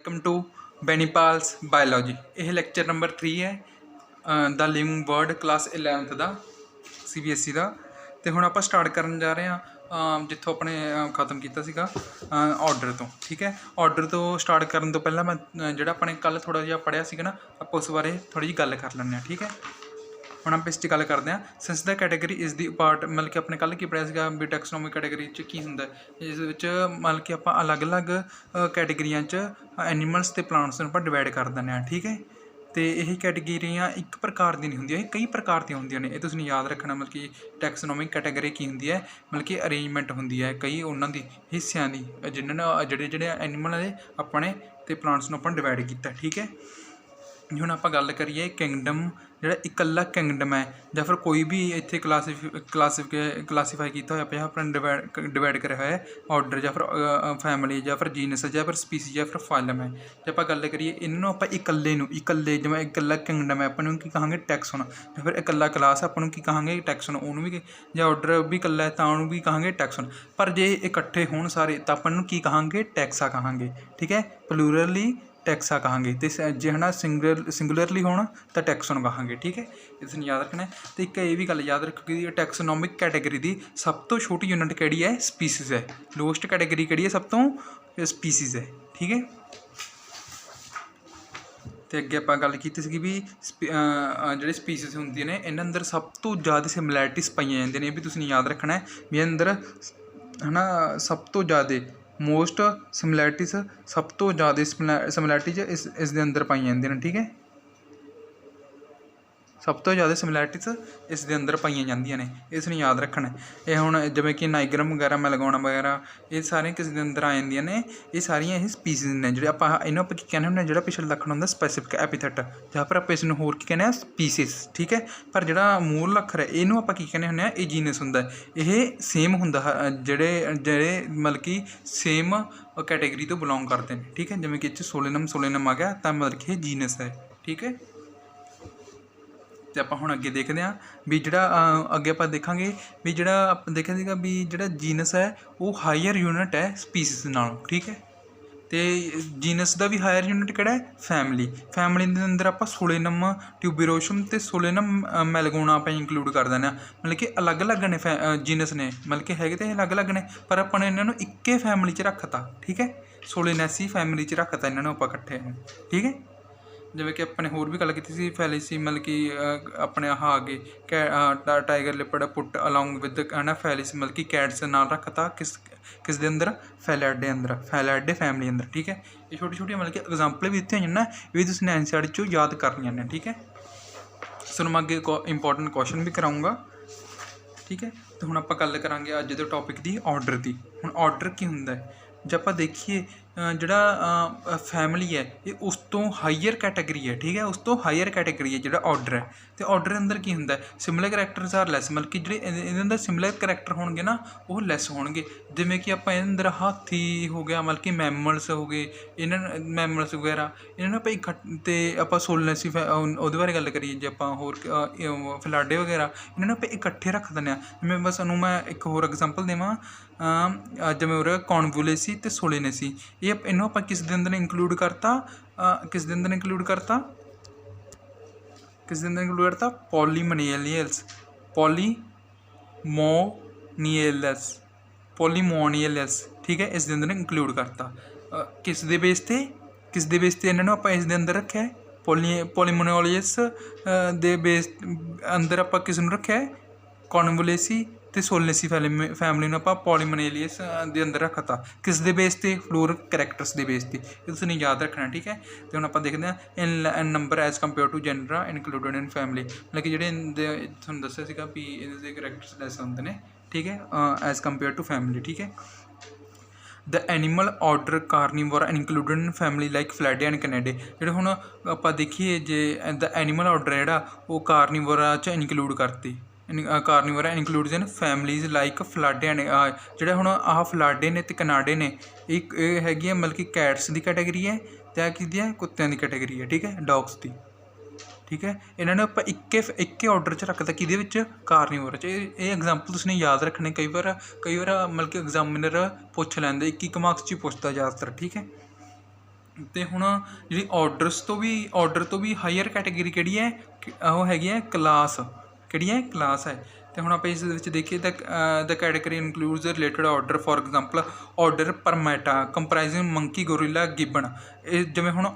Welcome to Benipal's biology. यह lecture number 3 है the living word class 11th का CBSE का। तो हुण आपां स्टार्ट करन जा रहे हैं जित्थों अपने खत्म किया सीगा ऑर्डर तो। ठीक है, ऑर्डर तो स्टार्ट करन तो पहला मैं जिहड़ा अपने कल थोड़ा जिहा पढ़िया सीगा ना, आपां उस बारे थोड़ी जी गल कर लैंदे हां। ठीक है, हम आप इस गल करते हैं since the category is the part, मतलब कि अपने कल की पढ़िया सीगा भी टैक्सोनॉमी कैटेगरी की हुंदा है। इस मतलब कि आप अलग अलग कैटेगरियां एनीमल्स ते प्लांट्स नूं डिवाइड कर दिंदे हैं। ठीक है, तो यही कैटेगरियां एक प्रकार दी नहीं होंदियां, कई प्रकार दी होंदियां ने। तुसीं याद रखना, मतलब कि टैक्सोनॉमिक कैटेगरी की हुंदी है, मतलब कि अरेंजमेंट हुंदी है कई उन्हां दी हिस्सियां दी जिन्हां ने ਜਿਹੜੇ एनीमल है अपने ते प्लांट्स नूं ਆਪਾਂ डिवाइड किया। ठीक है, ਹੁਣ ਆਪਾਂ ਗੱਲ ਕਰੀਏ किंगडम ਜਿਹੜਾ इकल्ला किंगडम है ਜਾਂ ਫਿਰ ਕੋਈ भी ਇੱਥੇ ਕਲਾਸੀਫਾਈ ਕੀਤਾ ਹੋਇਆ ਪਿਆ ਆਪਣਾ ਡਿਵਾਈਡ ਕਰਿਆ ਹੋਇਆ ਆਰਡਰ ਜਾਂ ਫਿਰ ਫੈਮਿਲੀ ਜਾਂ ਫਿਰ ਜੀਨਸ ਜਾਂ ਫਿਰ ਸਪੀਸੀਜ਼ ਜਾਂ ਫਿਰ ਫਾਈਲਮ ਹੈ। ਜੇ ਆਪਾਂ ਗੱਲ ਕਰੀਏ ਇਹਨਾਂ ਨੂੰ ਆਪਾਂ ਇਕੱਲੇ ਜਿਵੇਂ ਇਕੱਲਾ ਕਿੰਗਡਮ ਹੈ ਆਪਾਂ ਨੂੰ ਕੀ ਕਹਾਂਗੇ ਟੈਕਸਨ, ਜਾਂ ਫਿਰ ਇਕੱਲਾ ਕਲਾਸ ਆਪਾਂ ਨੂੰ ਕੀ ਕਹਾਂਗੇ ਟੈਕਸਨ, ਉਹਨੂੰ ਵੀ ਜੇ ਆਰਡਰ ਵੀ ਇਕੱਲਾ ਹੈ ਤਾਂ ਉਹਨੂੰ ਵੀ ਕਹਾਂਗੇ ਟੈਕਸਨ। ਪਰ ਜੇ ਇਕੱਠੇ ਹੋਣ ਸਾਰੇ ਤਾਂ ਆਪਾਂ ਨੂੰ ਕੀ ਕਹਾਂਗੇ ਟੈਕਸਾ ਕਹਾਂਗੇ। ਠੀਕ ਹੈ, ਪਲੂਰਲੀ टैक्सा कहांगे, तो जे है ना सिंगुलरली होना तो टैक्सन कहांगे। ठीक है, इस याद रखना है। तो एक ये भी गल याद रखो कि टैक्सोनॉमिक कैटेगरी की सब तो छोटी यूनिट किहड़ी है स्पीसीज़ है। लोएस्ट कैटेगरी किहड़ी है सब तो स्पीसीज़ है। ठीक है, तो अगे आप गल की सी भी जिहड़े स्पीसीज़ होंदियां ने इन्हां अंदर सब तो ज़्यादा सिमिलैरिटीज़ पाईयां जांदियां ने, भी तुसीं याद रखना है भी अंदर है ना सब तो ज़्यादा मोस्ट सिमिलैरिटीज़ सब तो ज़्यादा सिमिलैरिटीज़ इस दे अंदर पाई जांदियां ने। ठीक है, सब तो ज़्यादा सिमिलैरिटीज़ इस दे अंदर पाई जांदियां ने, इसनूं याद रखना है। ये हुण जिवें कि नाइग्रम वगैरह मैलगोना वगैरह ये सारे किस दे अंदर आ जांदियां ने, ये सारियां ये स्पीसीज़ ने जिहड़े आपां इन्हूं आपां की कहने हुंदे, जिहड़ा पिछले लक्षण हुंदा स्पैसिफिक एपीथेट जां फिर आपां इसनूं होर की कहने स्पीसीज़। ठीक है, पर जिहड़ा मूल अखर है इहनूं आपां की कहने हुंदे ये जीनस हुंदा है। ये सेम हुंदा जिहड़े मतलब कि सेम कैटेगरी तो बिलोंग करते हैं। ठीक है, जिवें कि इत्थे सोलेनम आ गया तो मतलब कि जीनस है। ठीक है, तो आप हुण अगे देखते हैं भी जिहड़ा अगे आप देखांगे भी जिहड़ा देखिया सीगा भी जिहड़ा जीनस है वो हायर यूनिट है स्पीसीज़ नालों। ठीक है, तो जीनस का भी हायर यूनिट किहड़ा है फैमिली के अंदर आप सोलेनम ट्यूबिरोसम तो सोलेनम मैलगोना आप इंकलूड कर देना। मतलब कि अलग अलग ने जीनस ने, मतलब कि है तो अलग अलग ने पर अपने इन्होंने इक्के फैमिली च रखता। ठीक है, सोलेनेसी फैमिली च रखता इन्होंने आप इकट्ठे। ठीक है, जिवें कि अपने होर भी गल की फैलीसी, मतलब कि अपने आ गए टाइगर लिपड़ पुट अलॉन्ग विद है ना फैलिस, मतलब कि कैट्स नाल रखता किस दे अंदर फैलैडे फैमिली अंदर। ठीक है, ये छोटी छोटी मतलब कि एग्जाम्पल भी दित्तियां होईयां ना, ये भी तुसीं एनसीईआरटी चों याद करनियां ने। ठीक है, सो मैं अगे इंपोर्टेंट क्वेश्चन भी कराऊंगा। ठीक है, तो हुण आपां गल करांगे अज दे टॉपिक दी ऑर्डर दी। हुण ऑर्डर की हुंदा है, जे आपां देखीए जिहड़ा फैमिली है ये उस तो हाईयर कैटेगरी है। ठीक है, उस तो हाईयर कैटेगरी है जिहड़ा ऑर्डर है। तो ऑर्डर अंदर की हुंदा है सिमिलर करैक्टर्स आर लैस, मतलब कि जिहड़े इहदे अंदर सिमिलर करैक्टर होणगे ना वो लैस होणगे। जिवें कि आपां इहदे अंदर हाथी हो गया, मतलब कि मैमल्स हो गए, इन्हां मैमल्स वगैरह इन्हां आपां इकट्ठे आपां सोलनेसी उहदे बारे गल करिए जे आपां होर फलाडे वगैरह इन्हां आपां इकट्ठे रख दिंदे आ। जिवें बस मैं एक होर एग्जाम्पल देवां जिवें उरे कॉन्वुलेसी ते सोलेनेसी, ये इन्हों आप किस दे अंदर इंकलूड करता पॉलीमोनियल्स। ठीक है, इस दे अंदर इंकलूड करता किस दे बेस ते इन्होंने आप इस दे अंदर रखा है पॉलीमोनियल्स दे बेस अंदर आप किस नूं रखा है कॉन्वुलेसी तो सोलनेसी फैमिली में आप पॉलीमोनियल्स के अंदर रखता किस दे बेस ते फ्लोर करैक्टर्स के बेस ते, तुसीं याद रखना। ठीक है, तो हम आप देखते हैं in number as compare to gender included in family, मतलब कि जिहड़े तुहानूं दस्सिया सीगा भी इहदे करैक्टर्स लैस होंदे ने। ठीक है, एज कंपेयर टू फैमिली। ठीक है, the animal order Carnivora included in family like Felidae and Canidae. जिहड़े हुण आप देखिए जे द एनीमल ऑर्डर जिहड़ा वो कार्निवोरा च इनकलूड करती Carnivora includes in families like Felidae and जिहड़े हुण आह फ्लाडे ने ते कनाडे ने एक हैगी मतलब कि कैट्स की कैटेगरी है तो किहदी है कुत्तियां की कैटेगरी है। ठीक है, डॉग्स की। ठीक है, इन्होंने आप इक्के ऑर्डर च रखता कि कार्निवोर च। ये एग्जाम्पल तुसीं याद रखने, कई बार मतलब कि एग्जामिनर पुछ लैंदे, एक मार्क्स च पुछता ज़्यादातर। ठीक है, ਤੇ ਹੁਣ ਜਿਹੜੀ ਆਰਡਰ ਤੋਂ ਵੀ ਹਾਈਅਰ ਕੈਟਾਗਰੀ ਕਿਹੜੀ ਹੈ ਉਹ ਹੈਗੀ ਹੈ ਕਲਾਸ। ਕਿਹੜੀ ਹੈ ਕਲਾਸ ਹੈ। ਤੇ ਹੁਣ ਆਪਾਂ ਇਸ ਦੇ ਵਿੱਚ ਦੇਖੀਏ ਤਾਂ the category includes related order. For example order Primata comprising monkey gorilla gibbon. ਇਹ ਜਿਵੇਂ ਹੁਣ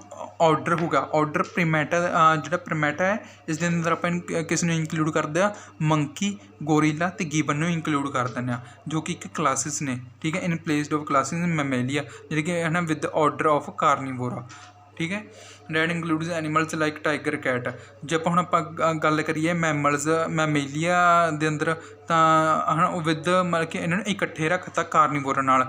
ਆਰਡਰ ਹੋਗਾ ਆਰਡਰ ਪ੍ਰੀਮੈਟਾ ਜਿਹੜਾ ਪ੍ਰੀਮੈਟਾ ਹੈ ਇਸ ਦੇ ਅੰਦਰ ਆਪਾਂ ਕਿਸ ਨੂੰ ਇੰਕਲੂਡ ਕਰਦੇ ਆ ਮੰਕੀ ਗੋਰੀਲਾ ਅਤੇ ਗਿਬਨ ਨੂੰ ਇੰਕਲੂਡ ਕਰ ਦਿੰਦੇ ਆ ਜੋ ਕਿ ਇੱਕ ਕਲਾਸਿਸ ਨੇ ਠੀਕ ਹੈ ਇਨ ਪਲੇਸ ਆਫ ਕਲਾਸਿਸ ਮੈਮੇਲੀਆ ਜਿਹੜੀ ਕਿ ਹੈ ਨਾ ਵਿਦ ਆਰਡਰ ਆਫ ਕਾਰਨੀਵੋਰਾ ਠੀਕ ਹੈ। That includes animals like tiger cat. ਜੇ ਆਪਾਂ ਗੱਲ ਕਰੀਏ ਮੈਮੇਲੀਆ ਦੇ ਅੰਦਰ ਤਾਂ ਉਹ ਵਿਦ ਮਤਲਬ ਕਿ ਇਹਨਾਂ ਨੂੰ ਇਕੱਠੇ ਰੱਖਤਾ ਕਾਰਨੀਵੋਰਾ ਨਾਲ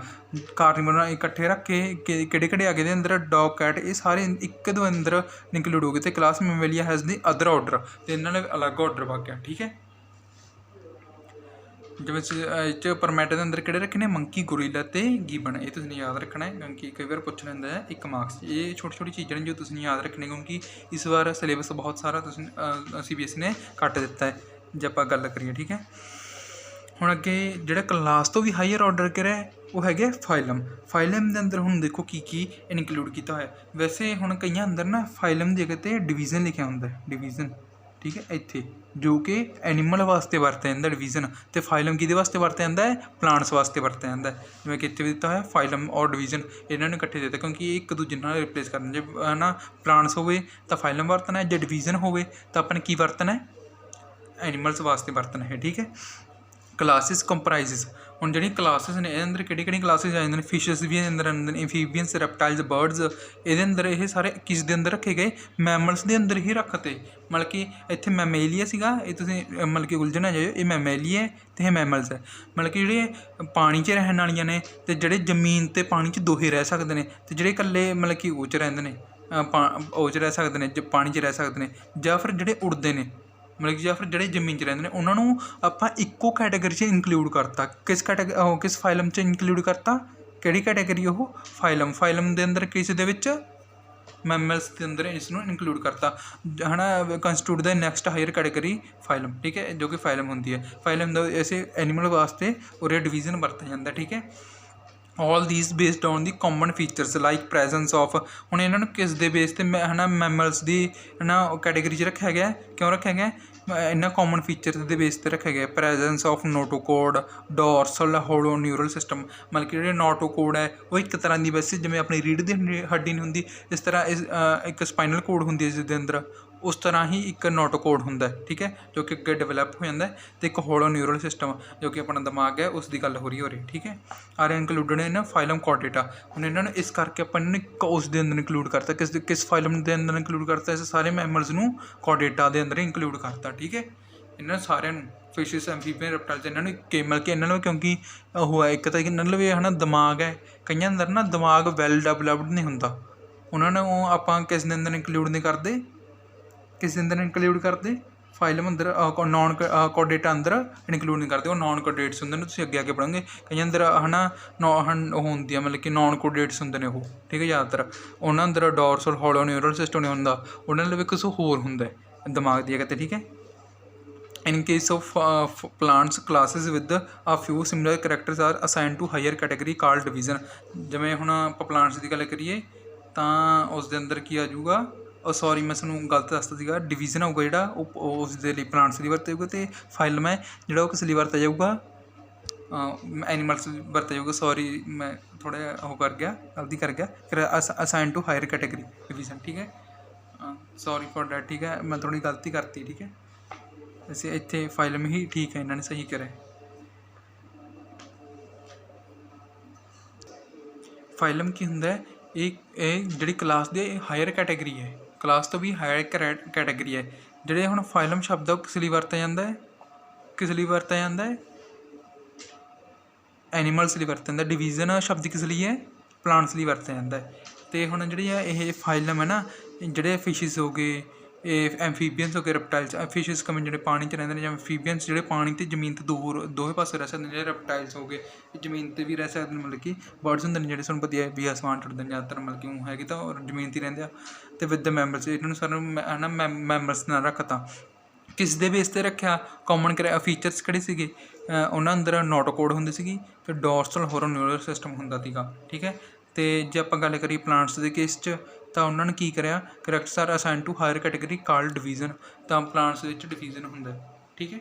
ਇਕੱਠੇ ਰੱਖ ਕੇ ਕਿਹੜੇ ਆ ਗਏ ਦੇ ਅੰਦਰ ਡੌਗ ਕੈਟ ਇਹ ਸਾਰੇ ਇੱਕ ਦੇ ਅੰਦਰ ਇੰਕਲੂਡ ਹੋ ਗਏ ਅਤੇ class Mammalia has the other order ਅਤੇ ਇਹਨਾਂ ਨੇ ਅਲੱਗ ਆਰਡਰ ਪਾ ਗਿਆ ਠੀਕ ਹੈ। ਜਿਵੇਂ ਇਹ 'ਚ ਪਰਮੈਟਾ ਦੇ ਅੰਦਰ ਕਿਹੜੇ ਰੱਖੇ ਨੇ ਮੰਕੀ ਗੋਰੀਲਾ ਅਤੇ ਗਿਬਨ। ਇਹ ਤੁਸੀਂ ਯਾਦ ਰੱਖਣਾ ਹੈ ਕਿਉਂਕਿ ਕਈ ਵਾਰ ਪੁੱਛ ਲੈਂਦਾ ਹੈ 1 ਮਾਰਕਸ। ਇਹ ਛੋਟੀ ਚੀਜ਼ਾਂ ਨੇ ਜੋ ਤੁਸੀਂ ਯਾਦ ਰੱਖਣੇ ਕਿਉਂਕਿ ਇਸ ਵਾਰ ਸਿਲੇਬਸ ਬਹੁਤ ਸਾਰਾ ਤੁਸੀਂ CBSE ਨੇ ਕੱਟ ਦਿੱਤਾ ਹੈ ਜੇ ਆਪਾਂ ਗੱਲ ਕਰੀਏ ਠੀਕ ਹੈ। ਹੁਣ ਅੱਗੇ ਜਿਹੜਾ ਕਲਾਸ ਤੋਂ ਵੀ ਹਾਈਅਰ ਆਰਡਰ ਕਰਿਆ ਉਹ ਹੈਗੇ ਫਾਈਲਮ ਦੇ ਅੰਦਰ ਹੁਣ ਦੇਖੋ ਕੀ ਇਨਕਲੂਡ ਕੀਤਾ ਹੋਇਆ। ਵੈਸੇ ਹੁਣ ਕਈਆਂ ਅੰਦਰ ਨਾ ਫਾਈਲਮ ਦੀ ਜਗ੍ਹਾ 'ਤੇ ਡਿਵੀਜ਼ਨ ਲਿਖਿਆ ਹੁੰਦਾ ਡਿਵੀਜ਼ਨ ਠੀਕ ਹੈ ਇੱਥੇ ਜੋ ਕਿ ਐਨੀਮਲ ਵਾਸਤੇ ਵਰਤਿਆ ਜਾਂਦਾ ਡਿਵੀਜ਼ਨ ਅਤੇ ਫਾਈਲਮ ਕਿਹਦੇ ਵਾਸਤੇ ਵਰਤਿਆ ਜਾਂਦਾ ਹੈ ਪਲਾਂਟਸ ਵਾਸਤੇ ਵਰਤਿਆ ਜਾਂਦਾ ਜਿਵੇਂ ਕਿ ਇੱਥੇ ਵੀ ਦਿੱਤਾ ਹੋਇਆ ਫਾਈਲਮ ਔਰ ਡਿਵੀਜ਼ਨ ਇਹਨਾਂ ਨੂੰ ਇਕੱਠੇ ਦਿੱਤਾ ਕਿਉਂਕਿ ਇਹ ਇੱਕ ਦੂਜੇ ਨਾਲ ਰਿਪਲੇਸ ਕਰਨ ਜੇ ਨਾ ਪਲਾਂਟਸ ਹੋਵੇ ਤਾਂ ਫਾਈਲਮ ਵਰਤਣਾ ਜੇ ਡਿਵੀਜ਼ਨ ਹੋਵੇ ਤਾਂ ਆਪਾਂ ਨੇ ਕੀ ਵਰਤਣਾ ਐਨੀਮਲਸ ਵਾਸਤੇ ਵਰਤਣਾ ਹੈ ਠੀਕ ਹੈ। ਕਲਾਸਿਸ ਕੰਪਰਾਈਜ਼ਸ ਹੁਣ ਜਿਹੜੀਆਂ ਕਲਾਸਿਸ ਨੇ ਇਹਦੇ ਅੰਦਰ ਕਿਹੜੀ ਕਲਾਸਿਸ ਆ ਜਾਂਦੇ ਨੇ ਫਿਸ਼ਿਸ ਵੀ ਇਹਦੇ ਅੰਦਰ ਆਉਂਦੇ ਨੇ ਐਮਫੀਬੀਅਨਸ ਰੈਪਟਾਈਲਸ ਬਰਡਸ ਇਹਦੇ ਅੰਦਰ ਇਹ ਸਾਰੇ ਕਿਸ ਦੇ ਅੰਦਰ ਰੱਖੇ ਗਏ ਮੈਮਲਸ ਦੇ ਅੰਦਰ ਹੀ ਰੱਖਤੇ ਮਤਲਬ ਕਿ ਇੱਥੇ ਮੈਮੇਲੀਆ ਸੀਗਾ ਇਹ ਤੁਸੀਂ ਮਤਲਬ ਕਿ ਉਲਝਣ ਨਾ ਜਾਇਓ ਇਹ ਮੈਮੇਲੀਆ ਅਤੇ ਇਹ ਮੈਮਲਸ ਹੈ ਮਤਲਬ ਕਿ ਜਿਹੜੇ ਪਾਣੀ 'ਚ ਰਹਿਣ ਵਾਲੀਆਂ ਨੇ ਅਤੇ ਜਿਹੜੇ ਜ਼ਮੀਨ ਅਤੇ ਪਾਣੀ 'ਚ ਦੋਹੇ ਰਹਿ ਸਕਦੇ ਨੇ ਅਤੇ ਜਿਹੜੇ ਇਕੱਲੇ ਮਤਲਬ ਕਿ ਉਹ 'ਚ ਰਹਿੰਦੇ ਨੇ ਉਹ 'ਚ ਰਹਿ ਸਕਦੇ ਨੇ ਪਾਣੀ 'ਚ ਰਹਿ ਸਕਦੇ ਨੇ ਜਾਂ ਫਿਰ ਜਿਹੜੇ ਉੜਦੇ ਨੇ ਮਤਲਬ ਕਿ ਜਾਂ ਫਿਰ ਜਿਹੜੇ ਜ਼ਮੀਨ 'ਚ ਰਹਿੰਦੇ ਨੇ ਉਹਨਾਂ ਨੂੰ ਆਪਾਂ ਇੱਕੋ ਕੈਟਾਗਰੀ 'ਚ ਇੰਕਲੂਡ ਕਰਤਾ ਕਿਸ ਫਾਈਲਮ 'ਚ ਇੰਕਲੂਡ ਕਰਤਾ ਕਿਹੜੀ ਕੈਟਾਗਰੀ ਉਹ ਫਾਈਲਮ ਦੇ ਅੰਦਰ ਕਿਸ ਦੇ ਵਿੱਚ ਮੈਮਲਸ ਦੇ ਅੰਦਰ ਇਸ ਨੂੰ ਇਨਕਲੂਡ ਕਰਤਾ ਹੈ ਨਾ ਕੰਸਟੀਟਿਊਟ ਦਾ ਨੈਕਸਟ ਹਾਇਰ ਕੈਟਾਗਰੀ ਫਾਈਲਮ ਠੀਕ ਹੈ ਜੋ ਕਿ ਫਾਈਲਮ ਹੁੰਦੀ ਹੈ। ਫਾਈਲਮ ਦਾ ਐਸੇ ਐਨੀਮਲ ਵਾਸਤੇ ਉਰੇ ਡਿਵੀਜ਼ਨ ਵਰਤਿਆ ਜਾਂਦਾ ਠੀਕ ਹੈ। All these based on the common features like presence of ਹੁਣ ਇਹਨਾਂ ਨੂੰ ਕਿਸ ਦੇ ਬੇਸ 'ਤੇ ਹੈ ਨਾ ਮੈਮਲਸ ਦੀ ਹੈ ਨਾ ਕੈਟੇਗਰੀ 'ਚ ਰੱਖਿਆ ਗਿਆ ਕਿਉਂ ਰੱਖਿਆ ਗਿਆ ਇਹਨਾਂ ਕਾਮਨ ਫੀਚਰਸ ਦੇ ਬੇਸ 'ਤੇ ਰੱਖਿਆ ਗਿਆ। Presence of notochord dorsal hollow neural system ਮਤਲਬ ਕਿ ਜਿਹੜੇ ਨੋਟੋਕੋਡ ਹੈ ਉਹ ਇੱਕ ਤਰ੍ਹਾਂ ਦੀ ਵੈਸੇ ਜਿਵੇਂ ਆਪਣੀ ਰੀੜ੍ਹ ਦੀ ਹੱਡੀ ਨਹੀਂ ਹੁੰਦੀ ਇਸ ਤਰ੍ਹਾਂ ਇੱਕ ਸਪਾਈਨਲ ਕੋਡ ਹੁੰਦੀ ਹੈ ਜਿਸ ਦੇ ਅੰਦਰ ਉਸ ਤਰ੍ਹਾਂ ਹੀ ਇੱਕ ਨੋਟੋਕੋਡ ਹੁੰਦਾ ਠੀਕ ਹੈ ਜੋ ਕਿ ਅੱਗੇ ਡਿਵੈਲਪ ਹੋ ਜਾਂਦਾ ਅਤੇ ਇੱਕ ਹੋਲੋ ਨਿਊਰਲ ਸਿਸਟਮ ਜੋ ਕਿ ਆਪਣਾ ਦਿਮਾਗ ਹੈ ਉਸ ਦੀ ਗੱਲ ਹੋ ਰਹੀ ਠੀਕ ਹੈ। ਆਰ ਇਨਕਲੂਡਡ ਇਨ ਫਾਈਲਮ ਕੋਡੇਟਾ ਹੁਣ ਇਹਨਾਂ ਨੂੰ ਇਸ ਕਰਕੇ ਆਪਾਂ ਨੇ ਉਸ ਦੇ ਅੰਦਰ ਇੰਕਲੂਡ ਕਰਤਾ ਕਿਸ ਫਾਈਲਮ ਦੇ ਅੰਦਰ ਇੰਕਲੂਡ ਕਰਤਾ ਇਸ ਸਾਰੇ ਮੈਂਬਰਸ ਨੂੰ ਕੋਡੇਟਾ ਦੇ ਅੰਦਰ ਇੰਕਲੂਡ ਕਰਤਾ ਠੀਕ ਹੈ। ਇਹਨਾਂ ਸਾਰਿਆਂ ਨੂੰ ਫਿਸ਼ਿਸ ਐਮਫੀਬੀਅਨ ਰੈਪਟਾਈਲਸ ਇਹਨਾਂ ਨੂੰ ਮਤਲਬ ਕਿ ਇਹਨਾਂ ਨੂੰ ਕਿਉਂਕਿ ਉਹ ਹੈ ਇੱਕ ਤਾਂ ਇਹਨਾਂ ਨੂੰ ਵੀ ਹੈ ਨਾ ਦਿਮਾਗ ਹੈ ਕਈਆਂ ਅੰਦਰ ਨਾ ਦਿਮਾਗ ਵੈਲ ਡਿਵੈਲਪਡ ਨਹੀਂ ਹੁੰਦਾ ਉਹਨਾਂ ਨੂੰ ਆਪਾਂ ਕਿਸ ਦੇ ਅੰਦਰ ਇੰਕਲੂਡ ਨਹੀਂ ਕਰਦੇ ਫਾਈਲਮ ਅੰਦਰ ਨੌਨ ਕੋਡੇਟਾ ਅੰਦਰ ਇਨਕਲੂਡ ਨਹੀਂ ਕਰਦੇ ਉਹ ਨੌਨ ਕੋਡੇਟਸ ਹੁੰਦੇ ਨੇ ਤੁਸੀਂ ਅੱਗੇ ਪੜ੍ਹੋਗੇ ਕਈਆਂ ਅੰਦਰ ਹੈ ਨਾ ਉਹ ਹੁੰਦੀ ਆ ਮਤਲਬ ਕਿ ਨੌਨ ਕੋਡੇਟਸ ਹੁੰਦੇ ਨੇ ਉਹ ਠੀਕ ਹੈ। ਜ਼ਿਆਦਾਤਰ ਉਹਨਾਂ ਅੰਦਰ ਡੋਰਸਲ ਹੋਲੋ ਨਿਊਰਲ ਸਿਸਟਮ ਨਹੀਂ ਹੁੰਦਾ ਉਹਨਾਂ ਨਾਲ ਵੀ ਕੁਛ ਹੋਰ ਹੁੰਦਾ ਦਿਮਾਗ ਦੀ ਜਗ੍ਹਾ 'ਤੇ ਠੀਕ ਹੈ। In case of plants classes with a few similar characters are assigned to higher category called division ਜਿਵੇਂ ਹੁਣ ਆਪਾਂ ਪਲਾਂਟਸ ਦੀ ਗੱਲ ਕਰੀਏ ਤਾਂ ਉਸ ਦੇ ਅੰਦਰ ਕੀ ਆ ਜਾਊਗਾ ਸੌਰੀ ਮੈਂ ਤੁਹਾਨੂੰ ਗਲਤ ਦੱਸਦਾ ਸੀਗਾ ਡਿਵੀਜ਼ਨ ਹੋਊਗਾ ਜਿਹੜਾ ਉਹ ਉਸ ਦੇ ਲਈ ਪਲਾਂਟਸ ਲਈ ਵਰਤਿਆ ਜਾਊਗਾ ਅਤੇ ਫਾਈਲਮ ਹੈ ਜਿਹੜਾ ਉਹ ਕਿਸ ਲਈ ਵਰਤਿਆ ਜਾਊਗਾ ਐਨੀਮਲਸ ਵਰਤਿਆ ਜਾਊਗਾ। ਸੌਰੀ ਮੈਂ ਥੋੜ੍ਹਾ ਜਿਹਾ ਉਹ ਗਲਤੀ ਕਰ ਗਿਆ ਫਿਰ assign to higher category division ਠੀਕ ਹੈ। ਸੌਰੀ ਫॉर ਡੈਟ ਠੀਕ ਹੈ ਮੈਂ ਥੋੜ੍ਹੀ ਗਲਤੀ ਕਰਤੀ ਠੀਕ ਹੈ। ਵੈਸੇ ਇੱਥੇ ਫਾਈਲਮ ਹੀ ਠੀਕ ਹੈ ਇਹਨਾਂ ਨੇ ਸਹੀ ਕਰਿਆ। ਫਾਈਲਮ ਕੀ ਹੁੰਦਾ ਇਹ ਜਿਹੜੀ ਕਲਾਸ ਦੀ ਹਾਇਰ ਕੈਟੇਗਰੀ ਹੈ ਕਲਾਸ ਤੋਂ ਵੀ ਹਾਇਰ ਕੈਟੇਗਰੀ ਹੈ। ਜਿਹੜੇ ਹੁਣ ਫਾਈਲਮ ਸ਼ਬਦ ਉਹ ਕਿਸ ਲਈ ਵਰਤਿਆ ਜਾਂਦਾ ਹੈ ਐਨੀਮਲਸ ਲਈ ਵਰਤਿਆ ਜਾਂਦਾ। ਡਿਵੀਜ਼ਨ ਸ਼ਬਦ ਕਿਸ ਲਈ ਹੈ ਪਲਾਂਟਸ ਲਈ ਵਰਤਿਆ ਜਾਂਦਾ ਅਤੇ ਹੁਣ ਜਿਹੜੀ ਆ ਇਹ ਫਾਈਲਮ ਹੈ ਨਾ ਜਿਹੜੇ ਫਿਸ਼ਿਸ ਹੋ ਗਏ ਇਹ ਐਮਫੀਬੀਅਨਸ ਹੋ ਗਏ ਰੈਪਟਾਈਲਸ ਫਿਸ਼ਿਸ ਕਮਨ ਜਿਹੜੇ ਪਾਣੀ 'ਚ ਰਹਿੰਦੇ ਨੇ ਜਾਂ ਐਮਫੀਬੀਅਨਸ ਜਿਹੜੇ ਪਾਣੀ ਅਤੇ ਜ਼ਮੀਨ ਤੋਂ ਦੋਵੇਂ ਪਾਸੇ ਰਹਿ ਸਕਦੇ ਨੇ ਜਿਹੜੇ ਰੈਪਟਾਈਲਸ ਹੋ ਗਏ ਜ਼ਮੀਨ 'ਤੇ ਵੀ ਰਹਿ ਸਕਦੇ ਨੇ ਮਤਲਬ ਕਿ ਬਰਡਸ ਹੁੰਦੇ ਨੇ ਜਿਹੜੇ ਸਾਨੂੰ ਵਧੀਆ ਵੀ ਆਸਮਾਨ 'ਚ ਉੱਡਦੇ ਨੇ ਜ਼ਿਆਦਾਤਰ ਮਤਲਬ ਕਿ ਉਹ ਹੈਗੇ ਤਾਂ ਜ਼ਮੀਨ 'ਤੇ ਹੀ ਰਹਿੰਦੇ ਆ ਅਤੇ ਵਿਦ ਮੈਂਬਰਸ ਇਹਨਾਂ ਨੂੰ ਸਾਰਿਆਂ ਨੂੰ ਹੈ ਨਾ ਮੈਂਬਰਸ ਨਾਲ ਰੱਖਤਾ ਕਿਸ ਦੇ ਬੇਸ 'ਤੇ ਰੱਖਿਆ ਕਾਮਨ ਫੀਚਰਸ ਕਿਹੜੇ ਸੀਗੇ ਉਹਨਾਂ ਅੰਦਰ ਨੋਟੋਕੋਡ ਹੁੰਦੀ ਸੀਗੀ ਅਤੇ ਡੋਰਸਲ ਹੋਲੋ ਨਿਊਰਲ ਸਿਸਟਮ ਹੁੰਦਾ ਸੀਗਾ ਠੀਕ ਹੈ। ਤੇ ਜੇ ਆਪਾਂ ਗੱਲ ਕਰੀਏ ਪਲਾਂਟਸ ਦੇ ਕੇਸ 'ਚ ਤਾਂ ਉਹਨਾਂ ਨੇ ਕੀ ਕਰਿਆ, characters are assign to higher category called division, ਤਾਂ ਪਲਾਂਟਸ ਵਿੱਚ ਡਿਵੀਜ਼ਨ ਹੁੰਦਾ। ਠੀਕ ਹੈ,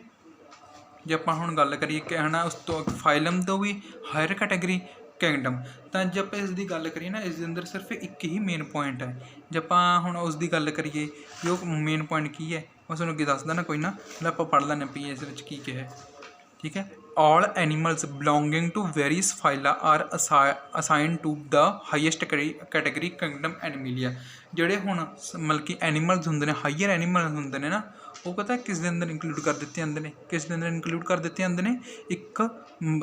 ਜੇ ਆਪਾਂ ਹੁਣ ਗੱਲ ਕਰੀਏ ਕਿ ਹੈ ਨਾ ਉਸ ਤੋਂ ਫਾਈਲਮ ਤੋਂ ਵੀ ਹਾਇਰ ਕੈਟੇਗਰੀ ਕਿੰਗਡਮ, ਤਾਂ ਜੇ ਆਪਾਂ ਇਸ ਦੀ ਗੱਲ ਕਰੀਏ ਨਾ ਇਸ ਦੇ ਅੰਦਰ ਸਿਰਫ ਇੱਕ ਹੀ ਮੇਨ ਪੁਆਇੰਟ ਹੈ। ਜੇ ਆਪਾਂ ਹੁਣ ਉਸ ਦੀ ਗੱਲ ਕਰੀਏ ਕਿ ਉਹ ਮੇਨ ਪੁਆਇੰਟ ਕੀ ਹੈ, ਮੈਂ ਤੁਹਾਨੂੰ ਅੱਗੇ ਦੱਸਦਾ ਨਾ, ਕੋਈ ਨਾ ਆਪਾਂ ਪੜ੍ਹ ਲੈਂਦੇ ਪੀ ਇਸ ਵਿੱਚ ਕੀ ਕਿਹਾ। ਠੀਕ ਹੈ, all animals belonging to various phyla are assigned to the highest category kingdom Animalia। ਜਿਹੜੇ ਹੁਣ ਮਤਲਬ ਕਿ ਐਨੀਮਲਸ ਹੁੰਦੇ ਨੇ, ਹਾਈਅਰ ਐਨੀਮਲ ਹੁੰਦੇ ਨੇ ਨਾ, ਉਹ ਪਤਾ ਕਿਸ ਦੇ ਅੰਦਰ ਇੰਕਲੂਡ ਕਰ ਦਿੱਤੇ ਜਾਂਦੇ ਨੇ, ਕਿਸ ਦੇ ਅੰਦਰ ਇੰਕਲੂਡ ਕਰ ਦਿੱਤੇ ਜਾਂਦੇ ਨੇ, ਇੱਕ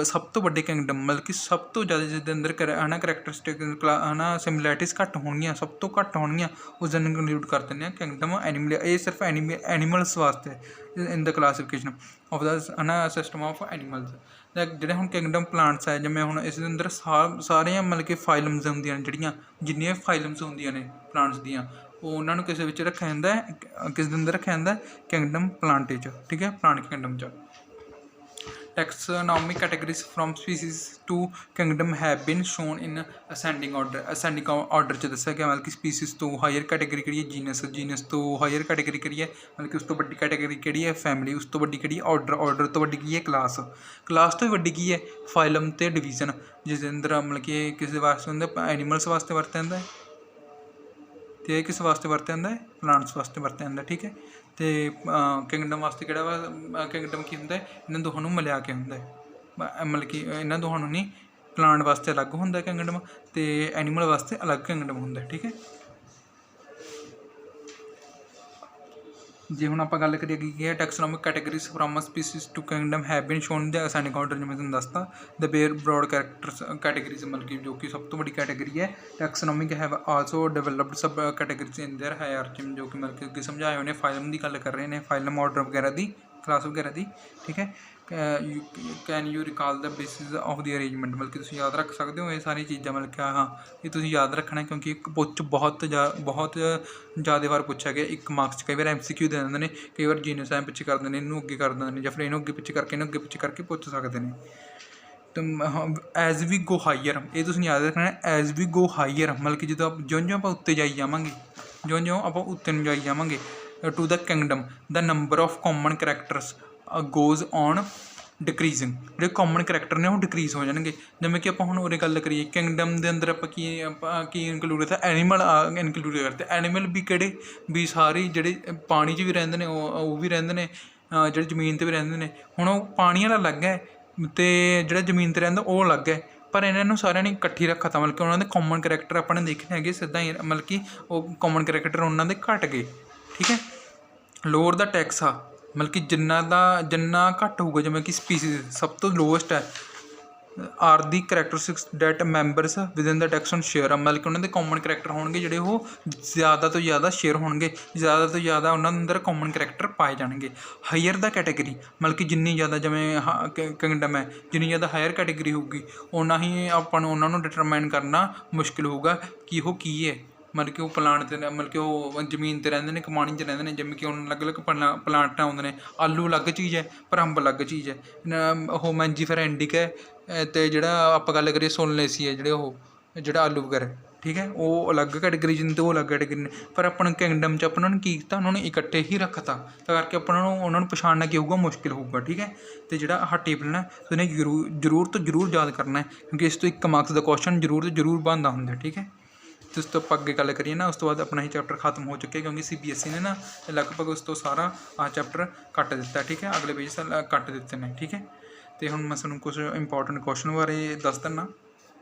ਸਭ ਤੋਂ ਵੱਡੇ ਕਿੰਗਡਮ, ਮਤਲਬ ਕਿ ਸਭ ਤੋਂ ਜ਼ਿਆਦਾ ਜਿਸ ਦੇ ਅੰਦਰ ਹੈ ਨਾ ਕਰੈਕਟਰਿਸਟਿਕ ਹੈ ਨਾ ਸਿਮਿਲੈਰਿਟੀਜ਼ ਘੱਟ ਹੋਣਗੀਆਂ, ਸਭ ਤੋਂ ਘੱਟ ਹੋਣਗੀਆਂ, ਉਸ ਦਿਨ ਇੰਕਲੂਡ ਕਰ ਦਿੰਦੇ ਆ ਕਿੰਗਡਮ ਐਨੀਮਲੀਆ। ਇਹ ਸਿਰਫ ਐਨੀਮਲਸ ਵਾਸਤੇ ਇਨ ਦ ਕਲਾਸੀਫਿਕੇਸ਼ਨ ਆਫ ਦਾ ਹੈ ਨਾ ਸਿਸਟਮ ਆਫ ਐਨੀਮਲਸ। ਜਿਹੜੇ ਹੁਣ ਕਿੰਗਡਮ ਪਲਾਂਟਸ ਹੈ, ਜਿਵੇਂ ਹੁਣ ਇਸ ਦੇ ਅੰਦਰ ਸਾਰੀਆਂ ਮਤਲਬ ਕਿ ਫਾਈਲਮਸ ਹੁੰਦੀਆਂ ਨੇ, ਜਿਹੜੀਆਂ ਜਿੰਨੀਆਂ ਫਾਈਲਮਸ ਹੁੰਦੀਆਂ ਨੇ ਪਲਾਂਟਸ ਦੀਆਂ, ਉਹ ਉਹਨਾਂ ਨੂੰ ਕਿਸੇ ਵਿੱਚ ਰੱਖਿਆ ਜਾਂਦਾ ਹੈ, ਕਿਸ ਦੇ ਅੰਦਰ ਰੱਖਿਆ ਜਾਂਦਾ ਕਿੰਗਡਮ ਪਲਾਂਟੇ 'ਚ। ਠੀਕ ਹੈ, ਪਲਾਂਟ ਕਿੰਗਡਮ 'ਚ। Taxonomic categories from species to kingdom have been shown in ascending order। ascending order 'ਚ ਦੱਸਿਆ ਗਿਆ, ਮਤਲਬ ਕਿ ਸਪੀਸੀਜ਼ ਤੋਂ ਹਾਇਰ ਕੈਟੇਗਰੀ ਕਿਹੜੀ ਹੈ ਜੀਨਸ, ਜੀਨਸ ਤੋਂ ਹਾਇਰ ਕੈਟੇਗਰੀ ਕਿਹੜੀ ਹੈ ਮਤਲਬ ਕਿ ਉਸ ਤੋਂ ਵੱਡੀ ਕੈਟੇਗਰੀ ਕਿਹੜੀ ਹੈ ਫੈਮਿਲੀ, ਉਸ ਤੋਂ ਵੱਡੀ ਕਿਹੜੀ ਹੈ ਆਰਡਰ, ਆਰਡਰ ਤੋਂ ਵੱਡੀ ਕੀ ਹੈ ਕਲਾਸ, ਕਲਾਸ ਤੋਂ ਵੱਡੀ ਕੀ ਹੈ ਫਾਈਲਮ ਅਤੇ ਡਿਵੀਜ਼ਨ, ਜਿਸ ਦੇ ਅੰਦਰ ਮਤਲਬ ਕਿ ਕਿਸੇ ਵਾਸਤੇ ਹੁੰਦਾ ਐਨੀਮਲਸ ਵਾਸਤੇ ਵਰਤਿਆ ਜਾਂਦਾ ਹੈ, ਅਤੇ ਇਹ ਕਿਸ ਵਾਸਤੇ ਵਰਤਿਆ ਜਾਂਦਾ ਹੈ ਪਲਾਂਟਸ ਵਾਸਤੇ ਵਰਤਿਆ ਜਾਂਦਾ। ਠੀਕ ਹੈ, ਅਤੇ ਕਿੰਗਡਮ ਵਾਸਤੇ ਕਿਹੜਾ ਵਾ ਕਿੰਗਡਮ ਕੀ ਹੁੰਦਾ, ਇਹਨਾਂ ਦੋਹਾਂ ਨੂੰ ਮਿਲਾ ਕੇ ਹੁੰਦਾ, ਮਤਲਬ ਕਿ ਇਹਨਾਂ ਦੋਹਾਂ ਨੂੰ ਨਹੀਂ, ਪਲਾਂਟ ਵਾਸਤੇ ਅਲੱਗ ਹੁੰਦਾ ਕਿੰਗਡਮ ਅਤੇ ਐਨੀਮਲ ਵਾਸਤੇ ਅਲੱਗ ਕਿੰਗਡਮ ਹੁੰਦਾ। ਠੀਕ ਹੈ, ਜੇ ਹੁਣ ਆਪਾਂ ਗੱਲ ਕਰੀਏ ਕੀ ਹੈ taxonomic categories from species to kingdom have been shown the assigning order, ਜਿਵੇਂ ਤੁਹਾਨੂੰ ਦੱਸਤਾ the bare broad characters categories, ਮਤਲਬ ਕਿ ਜੋ ਕਿ ਸਭ ਤੋਂ ਵੱਡੀ ਕੈਟੇਗਰੀ ਹੈ। Taxonomic have also developed subcategories in their hierarchy, ਜੋ ਕਿ ਮਤਲਬ ਕਿ ਅੱਗੇ ਸਮਝਾਏ ਹੋਏ ਨੇ, ਫਾਈਲਮ ਦੀ ਗੱਲ ਕਰ ਰਹੇ ਨੇ, ਫਾਈਲਮ ਆਰਡਰ ਵਗੈਰਾ ਦੀ, ਕਲਾਸ ਵਗੈਰਾ ਦੀ। ਠੀਕ ਹੈ, can you recall the basis of the arrangement, ਮਤਲਬ ਕਿ ਤੁਸੀਂ ਯਾਦ ਰੱਖ ਸਕਦੇ ਹੋ ਇਹ ਸਾਰੀਆਂ ਚੀਜ਼ਾਂ, ਮਤਲਬ ਕਿ ਹਾਂ ਇਹ ਤੁਸੀਂ ਯਾਦ ਰੱਖਣਾ, ਕਿਉਂਕਿ ਇੱਕ ਪੁੱਛ ਬਹੁਤ ਜ਼ਿਆਦਾ ਵਾਰ ਪੁੱਛਿਆ ਗਿਆ ਇੱਕ ਮਾਰਕਸ 'ਚ। ਕਈ ਵਾਰ MCQ ਦੇ ਦਿੰਦੇ ਨੇ, ਕਈ ਵਾਰ ਜੀਨਸ ਐਮ ਪਿੱਛੇ ਕਰ ਦਿੰਦੇ ਨੇ, ਇਹਨੂੰ ਅੱਗੇ ਕਰ ਦਿੰਦੇ ਨੇ, ਜਾਂ ਫਿਰ ਇਹਨੂੰ ਅੱਗੇ ਪਿੱਛੇ ਕਰਕੇ ਇਹਨੂੰ ਅੱਗੇ ਪਿੱਛੇ ਕਰਕੇ ਪੁੱਛ ਸਕਦੇ ਨੇ। ਤਾਂ ਐਜ਼ ਵੀ ਗੋ ਹਾਈਅਰ, ਇਹ ਤੁਸੀਂ ਯਾਦ ਰੱਖਣਾ, ਐਜ਼ ਵੀ ਗੋ ਹਾਈਅਰ, ਮਤਲਬ ਕਿ ਜਦੋਂ ਜਿਉਂ ਆਪਾਂ ਉੱਤੇ ਜਾਈ ਜਾਵਾਂਗੇ, ਜਿਉਂ ਆਪਾਂ ਉੱਤੇ ਨੂੰ ਜਾਈ ਜਾਵਾਂਗੇ to the kingdom, the number of common characters goes on decreasing, ਜਿਹੜੇ ਕਾਮਨ ਕਰੈਕਟਰ ਨੇ ਉਹ ਡਿਕਰੀਜ਼ ਹੋ ਜਾਣਗੇ। ਜਿਵੇਂ ਕਿ ਆਪਾਂ ਹੁਣ ਉਰੇ ਗੱਲ ਕਰੀਏ ਕਿੰਗਡਮ ਦੇ ਅੰਦਰ ਆਪਾਂ ਕੀ ਇਨਕਲੂਡ ਕਰਤਾ, ਐਨੀਮਲ ਇਨਕਲੂਡ ਕਰਤੇ। ਐਨੀਮਲ ਵੀ ਕਿਹੜੇ ਵੀ ਸਾਰੇ ਜਿਹੜੇ ਪਾਣੀ 'ਚ ਵੀ ਰਹਿੰਦੇ ਨੇ, ਉਹ ਵੀ ਰਹਿੰਦੇ ਨੇ, ਜਿਹੜੇ ਜ਼ਮੀਨ 'ਤੇ ਵੀ ਰਹਿੰਦੇ ਨੇ। ਹੁਣ ਉਹ ਪਾਣੀ ਵਾਲਾ ਅਲੱਗ ਹੈ ਅਤੇ ਜਿਹੜਾ ਜ਼ਮੀਨ 'ਤੇ ਰਹਿੰਦਾ ਉਹ ਅਲੱਗ ਹੈ, ਪਰ ਇਹਨਾਂ ਨੂੰ ਸਾਰਿਆਂ ਨੇ ਇਕੱਠੀ ਰੱਖਾ ਤਾ, ਮਤਲਬ ਕਿ ਉਹਨਾਂ ਦੇ ਕਾਮਨ ਕਰੈਕਟਰ ਆਪਾਂ ਨੇ ਦੇਖਣੇ ਹੈਗੇ ਸਿੱਧਾ ਹੀ, ਮਤਲਬ ਕਿ ਉਹ ਕਾਮਨ ਕਰੈਕਟਰ ਉਹਨਾਂ ਦੇ ਘੱਟ ਗਏ। ਠੀਕ ਹੈ, ਲੋਅਰ ਦਾ ਟੈਕਸ ਆ, ਮਤਲਬ ਕਿ ਜਿੰਨਾ ਘੱਟ ਹੋਊਗਾ, ਜਿਵੇਂ ਕਿ ਸਪੀਸੀਜ਼ ਸਭ ਤੋਂ ਲੋਐਸਟ ਹੈ, are the characteristics that members within the taxon share ਆ, ਮਤਲਬ ਕਿ ਉਹਨਾਂ ਦੇ ਕਾਮਨ ਕਰੈਕਟਰ ਹੋਣਗੇ ਜਿਹੜੇ ਉਹ ਜ਼ਿਆਦਾ ਤੋਂ ਜ਼ਿਆਦਾ ਸ਼ੇਅਰ ਹੋਣਗੇ, ਜ਼ਿਆਦਾ ਤੋਂ ਜ਼ਿਆਦਾ ਉਹਨਾਂ ਦੇ ਅੰਦਰ ਕਾਮਨ ਕਰੈਕਟਰ ਪਾਏ ਜਾਣਗੇ। ਹਾਈਅਰ ਦਾ ਕੈਟੇਗਰੀ, ਮਤਲਬ ਕਿ ਜਿੰਨੀ ਜ਼ਿਆਦਾ ਜਿਵੇਂ ਕਿੰਗਡਮ ਹੈ, ਜਿੰਨੀ ਜ਼ਿਆਦਾ ਹਾਇਰ ਕੈਟੇਗਰੀ ਹੋਊਗੀ ਓਨਾ ਹੀ ਆਪਾਂ ਨੂੰ ਉਹਨਾਂ ਨੂੰ ਡਿਟਰਮਾਈਨ ਕਰਨਾ ਮੁਸ਼ਕਿਲ ਹੋਊਗਾ ਕਿ ਉਹ ਕੀ ਹੈ, ਮਤਲਬ ਕਿ ਉਹ ਪਲਾਂਟ 'ਤੇ ਮਤਲਬ ਕਿ ਉਹ ਜ਼ਮੀਨ 'ਤੇ ਰਹਿੰਦੇ ਨੇ ਕਿ ਪਾਣੀ 'ਚ ਰਹਿੰਦੇ ਨੇ। ਜਿਵੇਂ ਕਿ ਹੁਣ ਅਲੱਗ ਅਲੱਗ ਪਲਾਂਟ ਆਉਂਦੇ ਨੇ, ਆਲੂ ਅਲੱਗ ਚੀਜ਼ ਹੈ ਪਰ ਅੰਬ ਅਲੱਗ ਚੀਜ਼ ਹੈ, ਉਹ ਮੈਂਜੀਫੇਰਾ ਇੰਡੀਕਾ ਹੈ, ਅਤੇ ਜਿਹੜਾ ਆਪਾਂ ਗੱਲ ਕਰੀਏ ਸੋਲਨੇਸੀ ਹੈ, ਜਿਹੜਾ ਆਲੂ ਵਗੈਰਾ। ਠੀਕ ਹੈ, ਉਹ ਅਲੱਗ ਕੈਟੇਗਰੀ 'ਚ ਨੇ ਅਤੇ ਉਹ ਅਲੱਗ ਕੈਟੇਗਰੀ ਨੇ, ਪਰ ਆਪਾਂ ਕਿੰਗਡਮ 'ਚ ਆਪਾਂ ਨੂੰ ਕੀ ਕੀਤਾ, ਉਹਨਾਂ ਨੂੰ ਇਕੱਠੇ ਹੀ ਰੱਖਤਾ, ਤਾਂ ਕਰਕੇ ਆਪਾਂ ਨੂੰ ਉਹਨਾਂ ਨੂੰ ਪਛਾਣਨਾ ਕੀ ਹੋਊਗਾ, ਮੁਸ਼ਕਿਲ ਹੋਊਗਾ। ਠੀਕ ਹੈ, ਅਤੇ ਜਿਹੜਾ ਆਹ ਟੇਬਲ ਨਾ ਉਹਨੇ ਜ਼ਰੂਰ ਤੋਂ ਜ਼ਰੂਰ ਯਾਦ ਕਰਨਾ ਹੈ, ਕਿਉਂਕਿ ਇਸ ਤੋਂ 1 ਮਾਰਕਸ ਦਾ ਕੁਐਸਚਨ ਜ਼ਰੂਰ ਤੋਂ ਜ਼ਰੂਰ ਬਣਦਾ ਹੁੰਦਾ। ਠੀਕ ਹੈ, ਅਤੇ ਉਸ ਤੋਂ ਆਪਾਂ ਅੱਗੇ ਗੱਲ ਕਰੀਏ ਨਾ, ਉਸ ਤੋਂ ਬਾਅਦ ਆਪਣਾ ਇਹ ਚੈਪਟਰ ਖਤਮ ਹੋ ਚੁੱਕਿਆ, ਕਿਉਂਕਿ CBSE ਨੇ ਨਾ ਲਗਭਗ ਉਸ ਤੋਂ ਸਾਰਾ ਆਹ ਚੈਪਟਰ ਕੱਟ ਦਿੱਤਾ। ਠੀਕ ਹੈ, ਅਗਲੇ ਪੇਜ ਕੱਟ ਦਿੱਤੇ ਨੇ। ਠੀਕ ਹੈ, ਅਤੇ ਹੁਣ ਮੈਂ ਤੁਹਾਨੂੰ ਕੁਛ ਇੰਪੋਰਟੈਂਟ ਕੁਐਸਚਨ ਬਾਰੇ ਦੱਸ ਦਿੰਦਾ।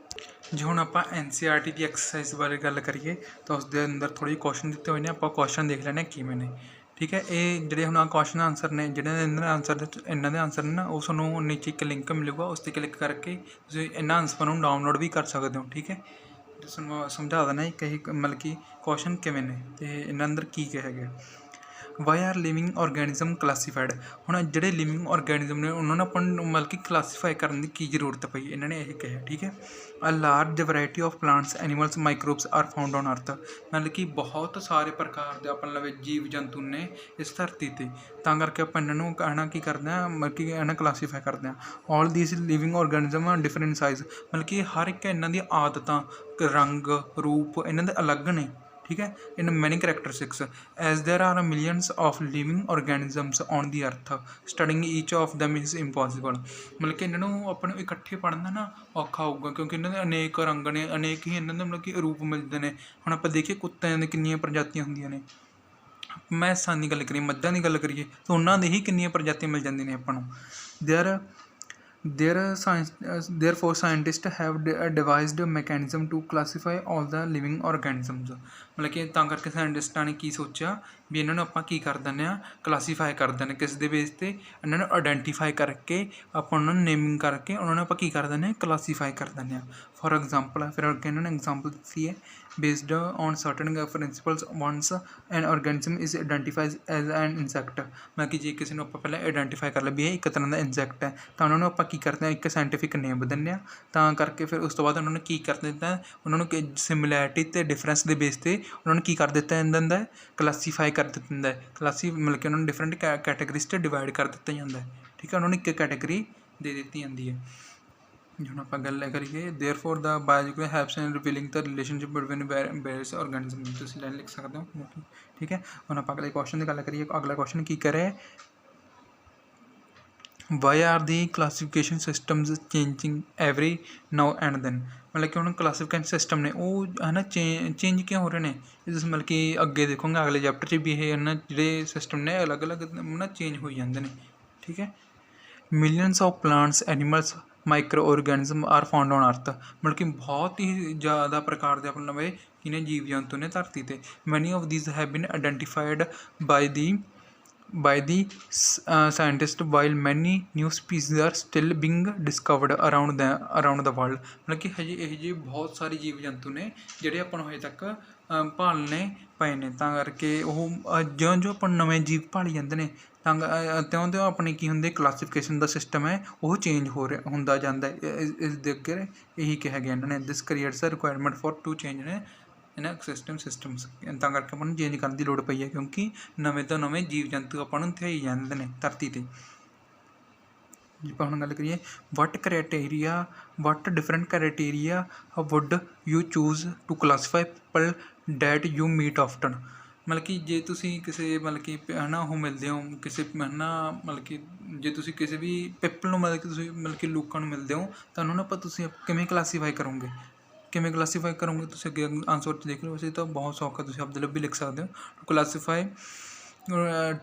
ਜੇ ਹੁਣ ਆਪਾਂ NCERT ਦੀ ਐਕਸਰਸਾਈਜ਼ ਬਾਰੇ ਗੱਲ ਕਰੀਏ ਤਾਂ ਉਸ ਦੇ ਅੰਦਰ ਥੋੜ੍ਹੇ ਜਿਹੇ ਕੁਐਸਚਨ ਦਿੱਤੇ ਹੋਏ ਨੇ, ਆਪਾਂ ਕੁਐਸਚਨ ਦੇਖ ਲੈਣੇ ਕਿਵੇਂ ਨੇ। ਠੀਕ ਹੈ, ਇਹ ਜਿਹੜੇ ਹੁਣ ਕੁਐਸਚਨ ਆਨਸਰ ਨੇ, ਜਿਹੜੇ ਇਹਨਾਂ ਦੇ ਆਨਸਰ ਨੇ ਨਾ, ਉਹ ਤੁਹਾਨੂੰ ਨੀਚੇ ਇੱਕ ਲਿੰਕ ਮਿਲੂਗਾ, ਉਸ 'ਤੇ ਕਲਿੱਕ ਕਰਕੇ ਤੁਸੀਂ ਇਹਨਾਂ ਆਨਸਰ ਨੂੰ ਡਾਊਨਲੋਡ ਵੀ ਕਰ ਸਕਦੇ ਹੋ। ਠੀਕ ਹੈ, ਤੁਹਾਨੂੰ ਸਮਝਾ ਦੇਣਾ ਕਿ ਮਤਲਬ ਕਿ ਕੁਐਸਚਨ ਕਿਵੇਂ ਨੇ ਅਤੇ ਇਹਨਾਂ ਅੰਦਰ ਕੀ ਕਿਹਾ ਗਿਆ। Why are living organism classified. ਹੁਣ ਜਿਹੜੇ ਲਿਵਿੰਗ ਔਰਗੈਨਿਜ਼ਮ ਨੇ ਉਹਨਾਂ ਨੂੰ ਆਪਾਂ ਨੂੰ ਮਤਲਬ ਕਿ ਕਲਾਸੀਫਾਈ ਕਰਨ ਦੀ ਕੀ ਜ਼ਰੂਰਤ ਪਈ, ਇਹਨਾਂ ਨੇ ਇਹ ਕਿਹਾ। ਠੀਕ ਹੈ, a large variety of plants animals microbes are found on earth. ਮਤਲਬ ਕਿ ਬਹੁਤ ਸਾਰੇ ਪ੍ਰਕਾਰ ਦੇ ਆਪਣੇ ਲਵੇ ਜੀਵ ਜੰਤੂ ਨੇ ਇਸ ਧਰਤੀ 'ਤੇ, ਤਾਂ ਕਰਕੇ ਆਪਾਂ ਇਹਨਾਂ ਨੂੰ ਕਹਿਣਾ ਕੀ ਕਰਦੇ ਹਾਂ, ਮਤਲਬ ਕਿ ਇਹਨਾਂ ਕਲਾਸੀਫਾਈ ਕਰਦੇ ਹਾਂ। ਆਲ ਦੀਸ ਲਿਵਿੰਗ ਔਰਗੈਨਿਜ਼ਮ ਡਿਫਰੈਂਟ ਸਾਈਜ਼, ਮਤਲਬ ਕਿ ਹਰ ਇੱਕ ਇਹਨਾਂ ਦੀਆਂ ਆਦਤਾਂ, ਰੰਗ, ਰੂਪ ਇਹਨਾਂ ਦੇ ਅਲੱਗ ਨੇ। ਠੀਕ ਹੈ, in many characteristics as there are millions of living organisms on the earth studying each of them is impossible. ਮਤਲਬ ਕਿ ਇਹਨਾਂ ਨੂੰ ਆਪਾਂ ਨੂੰ ਇਕੱਠੇ ਪੜ੍ਹਨਾ ਨਾ ਔਖਾ ਹੋਊਗਾ, ਕਿਉਂਕਿ ਇਹਨਾਂ ਦੇ ਅਨੇਕ ਰੰਗ ਨੇ, ਅਨੇਕ ਹੀ ਇਹਨਾਂ ਦੇ ਮਤਲਬ ਕਿ ਰੂਪ ਮਿਲਦੇ ਨੇ। ਹੁਣ ਆਪਾਂ ਦੇਖੀਏ ਕੁੱਤਿਆਂ ਦੀਆਂ ਕਿੰਨੀਆਂ ਪ੍ਰਜਾਤੀਆਂ ਹੁੰਦੀਆਂ ਨੇ, ਮੈਸਾਂ ਦੀ ਗੱਲ ਕਰੀਏ, ਮੱਝਾਂ ਦੀ ਗੱਲ ਕਰੀਏ ਤਾਂ ਉਹਨਾਂ ਦੀ ਹੀ ਕਿੰਨੀਆਂ ਪ੍ਰਜਾਤੀਆਂ ਮਿਲ ਜਾਂਦੀਆਂ ਨੇ ਆਪਾਂ ਨੂੰ। Therefore scientists have devised a mechanism to classify all the living organisms। ਮਤਲਬ ਕਿ ਤਾਂ ਕਰਕੇ ਸਾਇੰਟਿਸਟਾਂ ਨੇ ਕੀ ਸੋਚਿਆ ਵੀ ਇਹਨਾਂ ਨੂੰ ਆਪਾਂ ਕੀ ਕਰ ਦਿੰਦੇ ਹਾਂ, ਕਲਾਸੀਫਾਈ ਕਰ ਦਿੰਦੇ ਕਿਸ ਦੇ ਬੇਸ 'ਤੇ, ਇਹਨਾਂ ਨੂੰ ਆਇਡੈਂਟੀਫਾਈ ਕਰਕੇ ਆਪਾਂ ਉਹਨਾਂ ਨੂੰ ਨੇਮਿੰਗ ਕਰਕੇ ਉਹਨਾਂ ਨੂੰ ਆਪਾਂ ਕੀ ਕਰ ਦਿੰਦੇ ਹਾਂ, ਕਲਾਸੀਫਾਈ ਕਰ ਦਿੰਦੇ ਹਾਂ। ਫੋਰ ਐਗਜ਼ਾਮਪਲ, ਫਿਰ ਅੱਗੇ ਇਹਨਾਂ ਨੇ ਐਗਜ਼ਾਮਪਲ ਦਿੱਤੀ ਹੈ, based on certain principles once an organism is identified as an insect. ਮਤਲਬ ਕਿ ਜੇ ਕਿਸੇ ਨੂੰ ਆਪਾਂ ਪਹਿਲਾਂ ਆਇਡੈਂਟੀਫਾਈ ਕਰ ਲਿਆ ਵੀ ਇਹ ਇੱਕ ਤਰ੍ਹਾਂ ਦਾ ਇਨਸੈਕਟ ਹੈ, ਤਾਂ ਉਹਨਾਂ ਨੂੰ ਆਪਾਂ ਕੀ ਕਰਦੇ ਹਾਂ, ਇੱਕ ਸਾਇੰਟੀਫਿਕ ਨੇਮ ਦਿੰਦੇ ਹਾਂ। ਤਾਂ ਕਰਕੇ ਫਿਰ ਉਸ ਤੋਂ ਬਾਅਦ ਉਹਨਾਂ ਨੂੰ ਕੀ ਕਰ ਦਿੱਤਾ, ਉਹਨਾਂ ਨੂੰ ਸਿਮਿਲੈਰਿਟੀ ਅਤੇ ਡਿਫਰੈਂਸ ਦੇ ਬੇਸ 'ਤੇ ਉਹਨਾਂ ਨੂੰ ਕੀ ਕਰ ਦਿੱਤਾ ਜਾਂਦਾ ਹੈ, ਕਲਾਸੀਫਾਈ ਕਰ ਦਿੱਤਾ ਜਾਂਦਾ ਹੈ। ਮਤਲਬ ਕਿ ਉਹਨਾਂ ਨੂੰ ਡਿਫਰੈਂਟ ਕੈਟਾਗਰੀਜ਼ 'ਚ ਡਿਵਾਈਡ ਕਰ ਦਿੱਤਾ ਜਾਂਦਾ ਹੈ। ਠੀਕ ਹੈ, ਉਹਨਾਂ ਨੂੰ ਇੱਕ ਕੈਟਾਗਰੀ ਦੇ ਦਿੱਤੀ ਜਾਂਦੀ ਹੈ। ਹੁਣ ਆਪਾਂ ਗੱਲ ਕਰੀਏ, ਦੇਅਰਫੋਰ ਦਾ ਬਾਇਓਲੋਜੀਕਲ ਹੈਲਪਸ ਇਨ ਰਿਵੀਲਿੰਗ ਦਾ ਰਿਲੇਸ਼ਨਸ਼ਿਪ ਬਿਟਵੀਨ ਵੇਰੀਅਸ ਔਰਗੈਨਿਜ਼ਮ, ਤੁਸੀਂ ਲਾਈਨ ਲਿਖ ਸਕਦੇ ਹੋ। ਠੀਕ ਹੈ, ਹੁਣ ਆਪਾਂ ਅਗਲੇ ਕੁਐਸਚਨ ਦੀ ਗੱਲ ਕਰੀਏ। ਅਗਲਾ ਕੁਐਸਚਨ ਕੀ ਕਰ ਰਿਹਾ, why are the classification systems changing every now and then. ਮਤਲਬ ਕਿ ਹੁਣ ਕਲਾਸੀਫਿਕੇਸ਼ਨ ਸਿਸਟਮ ਨੇ ਉਹ ਹੈ ਨਾ ਚੇਂਜ ਕਿਉਂ ਹੋ ਰਹੇ ਨੇ, ਇਸ ਮਤਲਬ ਕਿ ਅੱਗੇ ਦੇਖੋਗੇ ਅਗਲੇ ਚੈਪਟਰ 'ਚ ਵੀ ਇਹ ਹੈ ਨਾ ਜਿਹੜੇ ਸਿਸਟਮ ਨੇ ਅਲੱਗ ਅਲੱਗ ਨਾ ਚੇਂਜ ਹੋਈ ਜਾਂਦੇ ਨੇ। ਠੀਕ ਹੈ, millions of plants animals microorganism are found on earth. ਮਤਲਬ ਕਿ ਬਹੁਤ ਹੀ ਜ਼ਿਆਦਾ ਪ੍ਰਕਾਰ ਦੇ ਆਪਣੇ ਨਵੇਂ ਕਿਨੇ ਜੀਵ ਜੰਤੂ ਨੇ ਧਰਤੀ 'ਤੇ। ਮੈਨੀ of these have been identified by the scientist, while many new species are still being discovered around the world। ਮਤਲਬ ਕਿ ਹਜੇ ਇਹ ਜਿਹੇ ਬਹੁਤ ਸਾਰੇ ਜੀਵ ਜੰਤੂ ਨੇ ਜਿਹੜੇ ਆਪਾਂ ਨੂੰ ਹਜੇ ਤੱਕ ਭਾਲਣੇ ਪਏ ਨੇ। ਤਾਂ ਕਰਕੇ ਉਹ ਜਿਉਂ ਆਪਾਂ ਨਵੇਂ ਜੀਵ ਭਾਲੀ ਜਾਂਦੇ ਨੇ ਤਾਂ ਤਿਉਂ ਆਪਣੇ ਕੀ ਹੁੰਦੇ, ਕਲਾਸੀਫਿਕੇਸ਼ਨ ਦਾ ਸਿਸਟਮ ਹੈ ਉਹ ਚੇਂਜ ਹੁੰਦਾ ਜਾਂਦਾ ਹੈ। ਇਸ ਦੇ ਅੱਗੇ ਇਹੀ ਕਿਹਾ ਗਿਆ ਇਹਨਾਂ ਨੇ, this creates a requirement for to change ਨੇ ਇਹਨਾਂ ਸਿਸਟਮਸ। ਤਾਂ ਕਰਕੇ ਆਪਾਂ ਨੂੰ ਚੇਂਜ ਕਰਨ ਦੀ ਲੋੜ ਪਈ ਹੈ, ਕਿਉਂਕਿ ਨਵੇਂ ਤੋਂ ਨਵੇਂ ਜੀਵ ਜੰਤੂ ਆਪਾਂ ਨੂੰ ਥਿਆਈ ਜਾਂਦੇ ਨੇ ਧਰਤੀ 'ਤੇ। ਜੇ ਆਪਾਂ ਹੁਣ ਗੱਲ ਕਰੀਏ, what different criteria would you choose to classify people that you meet often. ਮਤਲਬ ਕਿ ਜੇ ਤੁਸੀਂ ਕਿਸੇ ਮਤਲਬ ਕਿ ਹੈ ਨਾ ਉਹ ਮਿਲਦੇ ਹੋ ਕਿਸੇ ਹੈ ਨਾ, ਮਤਲਬ ਕਿ ਜੇ ਤੁਸੀਂ ਕਿਸੇ ਵੀ ਪੀਪਲ ਨੂੰ ਮਤਲਬ ਕਿ ਤੁਸੀਂ ਮਤਲਬ ਕਿ ਲੋਕਾਂ ਨੂੰ ਮਿਲਦੇ ਹੋ ਤਾਂ ਉਹਨਾਂ ਨੂੰ ਤੁਸੀਂ ਕਿਵੇਂ ਕਲਾਸੀਫਾਈ ਕਰੋਗੇ, ਤੁਸੀਂ ਅੱਗੇ ਆਨਸਰ 'ਚ ਦੇਖ ਲਓ। ਵੈਸੇ ਤਾਂ ਬਹੁਤ ਸੌਖਾ, ਤੁਸੀਂ ਆਪਦੇ ਲਈ ਵੀ ਲਿਖ ਸਕਦੇ ਹੋ। ਟੂ ਕਲਾਸੀਫਾਈ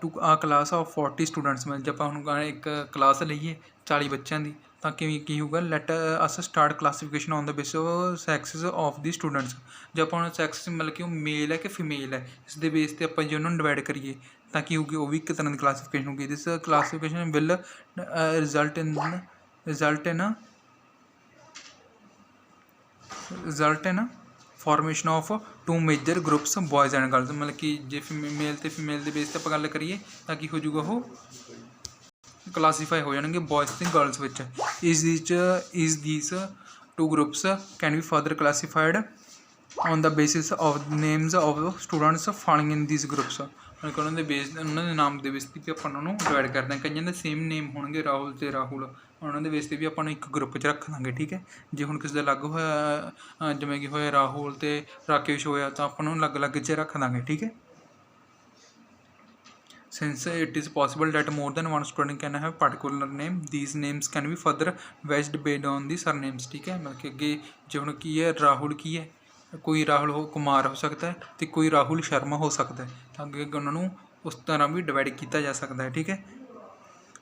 ਟੂ ਆ ਕਲਾਸ ਆਫ 40 ਸਟੂਡੈਂਟਸ। ਮਤਲਬ ਜੇ ਆਪਾਂ ਹੁਣ ਇੱਕ ਕਲਾਸ ਲਈਏ 40 ਬੱਚਿਆਂ ਦੀ, ਤਾਂ ਕਿਵੇਂ ਕੀ ਹੋਊਗਾ, let us start classification on the basis of sexes of the students. ਜੇ ਆਪਾਂ ਹੁਣ ਸੈਕਸ ਮਤਲਬ ਕਿ ਉਹ ਮੇਲ ਹੈ ਕਿ ਫੀਮੇਲ ਹੈ, ਇਸ ਦੇ ਬੇਸ 'ਤੇ ਆਪਾਂ ਜੇ ਉਹਨਾਂ ਨੂੰ ਡਿਵਾਈਡ ਕਰੀਏ ਤਾਂ ਕੀ ਹੋਊਗੀ, ਉਹ ਵੀ ਇੱਕ ਤਰ੍ਹਾਂ ਦੀ ਕਲਾਸੀਫਿਕੇਸ਼ਨ ਹੋਊਗੀ। This classification will result in formation of two major groups boys and girls. ਮਤਲਬ ਕਿ ਜੇ ਮੇਲ ਅਤੇ ਫੀਮੇਲ ਦੇ ਬੇਸ 'ਤੇ ਆਪਾਂ ਗੱਲ ਕਰੀਏ ਤਾਂ ਕੀ ਹੋ ਜਾਊਗਾ, ਉਹ ਕਲਾਸੀਫਾਈ ਹੋ ਜਾਣਗੇ ਬॉयज़ ਅਤੇ ਗਰਲਸ ਵਿੱਚ। ਇਸ these two groups can be further classified on the basis of names of students falling in these groups. ਮਤਲਬ ਕਿ ਉਹਨਾਂ ਦੇ ਨਾਮ ਦੇ ਬੇਸ 'ਤੇ ਵੀ ਆਪਾਂ ਉਹਨਾਂ ਨੂੰ ਡਿਵਾਈਡ ਕਰਦੇ ਹਾਂ। ਕਈਆਂ ਦੇ ਸੇਮ ਨੇਮ ਹੋਣਗੇ, ਰਾਹੁਲ ਅਤੇ ਰਾਹੁਲ, ਉਹਨਾਂ ਦੇ ਬੇਸ 'ਤੇ ਵੀ ਆਪਾਂ ਨੂੰ ਇੱਕ ਗਰੁੱਪ 'ਚ ਰੱਖ ਦਾਂਗੇ। ਠੀਕ ਹੈ, ਜੇ ਹੁਣ ਕਿਸੇ ਦਾ ਅਲੱਗ ਹੋਇਆ ਜਿਵੇਂ ਕਿ ਹੋਇਆ ਰਾਹੁਲ ਅਤੇ ਰਾਕੇਸ਼ ਹੋਇਆ ਤਾਂ ਆਪਾਂ ਨੂੰ ਅਲੱਗ 'ਚ ਰੱਖ ਦਾਂਗੇ। ਠੀਕ ਹੈ, since it is possible that more than one student can have particular name, these names can be further wedged based on the surnames। ਠੀਕ ਹੈ, ਮਤਲਬ ਕਿ ਅੱਗੇ ਜੇ ਹੁਣ ਕੀ ਹੈ, ਰਾਹੁਲ ਕੀ ਹੈ, ਕੋਈ ਰਾਹੁਲ ਕੁਮਾਰ ਹੋ ਸਕਦਾ ਹੈ ਅਤੇ ਕੋਈ ਰਾਹੁਲ ਸ਼ਰਮਾ ਹੋ ਸਕਦਾ ਹੈ, ਤਾਂ ਅੱਗੇ ਉਹਨਾਂ ਨੂੰ ਉਸ ਤਰ੍ਹਾਂ ਵੀ ਡਿਵਾਈਡ ਕੀਤਾ ਜਾ ਸਕਦਾ ਹੈ। ਠੀਕ ਹੈ,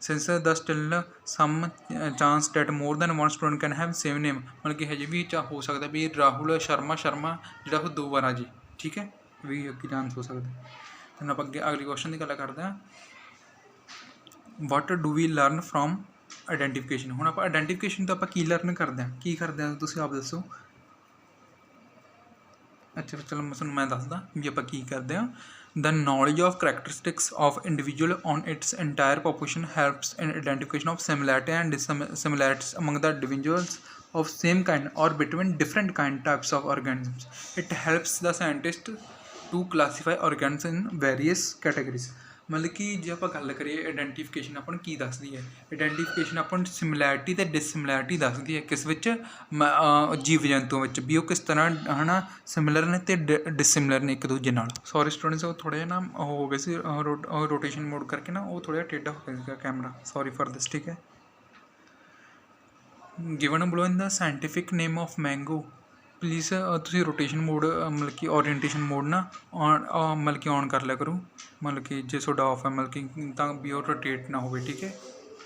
since the still some chance that more than one student can have same name। ਮਤਲਬ ਕਿ ਹਜੇ ਵੀ ਹੋ ਸਕਦਾ ਵੀ ਰਾਹੁਲ ਸ਼ਰਮਾ ਜਿਹੜਾ ਉਹ 2 ਵਾਰ ਆ ਜੀ। ਠੀਕ ਹੈ, ਵੀ ਅੱਗੇ ਚਾਂਸ ਹੋ ਸਕਦਾ। ਹੁਣ ਆਪਾਂ ਅੱਗੇ ਅਗਲੇ ਕੁਐਸਚਨ ਦੀ ਗੱਲ ਕਰਦੇ ਹਾਂ, what do we learn from identification. ਹੁਣ ਆਪਾਂ ਆਈਡੈਂਟੀਫਿਕੇਸ਼ਨ ਤੋਂ ਆਪਾਂ ਕੀ ਲਰਨ ਕਰਦੇ ਹਾਂ, ਤੁਸੀਂ ਆਪ ਦੱਸੋ। अच्छा चलो मैं दसदा भी आप की करते हैं। The knowledge of characteristics of individual on its entire population helps in identification of similarity and dissimilarities among the individuals of same kind or between different kind types of organisms. It helps the scientist to classify organisms in various categories. मतलब कि जे आप गल करिए identification अपन की दसदी है, identification अपन similarity ते डिससिमिलैरिटी दसदी है किस विच जीव जंतुओं विच भी वो किस तरह है ना सिमिलर ने ते डिससिमिलर ने एक दूजे नाल। सॉरी स्टूडेंट्स वो थोड़े ना हो गए सी रोटेशन मोड करके ना वो थोड़ा टेढ़ा हो गया कैमरा, सॉरी फॉर दिस। ठीक है, given below in the scientific name of mango please तुसी रोटेशन मोड मतलब कि ओरिएंटेशन मोड ना ऑन मतलब कि ऑन कर लिया करो, मतलब कि जे थोड़ा ऑफ है मतलब कि तां भी वो रोटेट ना हो। ठीक है,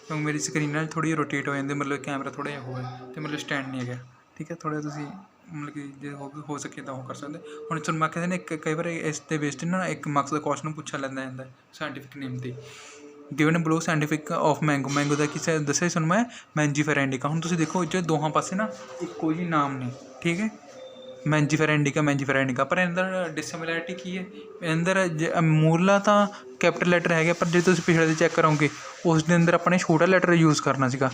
क्योंकि मेरी स्क्रीन थोड़ी रोटेट हो जाती, मतलब कैमरा थोड़ा जिहा होवे तो मतलब स्टैंड नहीं है। ठीक है, थोड़ा तुसी मतलब कि जे हो सके तो हो कर सकते। हुण तुहानूं मैं कहते ने कई बार इस दे बेस ते ना एक मार्क्स दा क्वेश्चन पूछा लैंदा जांदा साइंटिफिक नेम ते। गिवन बलो साइंटिफिक ऑफ मैंगो, मैंगो का किसी दसिया सुन मैं मैंजीफेरा इंडिका। हुण तुसीं देखो जो दोहां पासे ना इक्को ही नाम ने। ठीक है, मैंजीफेरा इंडिका पर अंदर डिससिमिलैरिटी की है, अंदर मूरला तो कैपिटल लैटर है पर जो तुसीं पिछले चैक करोगे उस अंदर अपने छोटा लैटर यूज़ करना सीगा।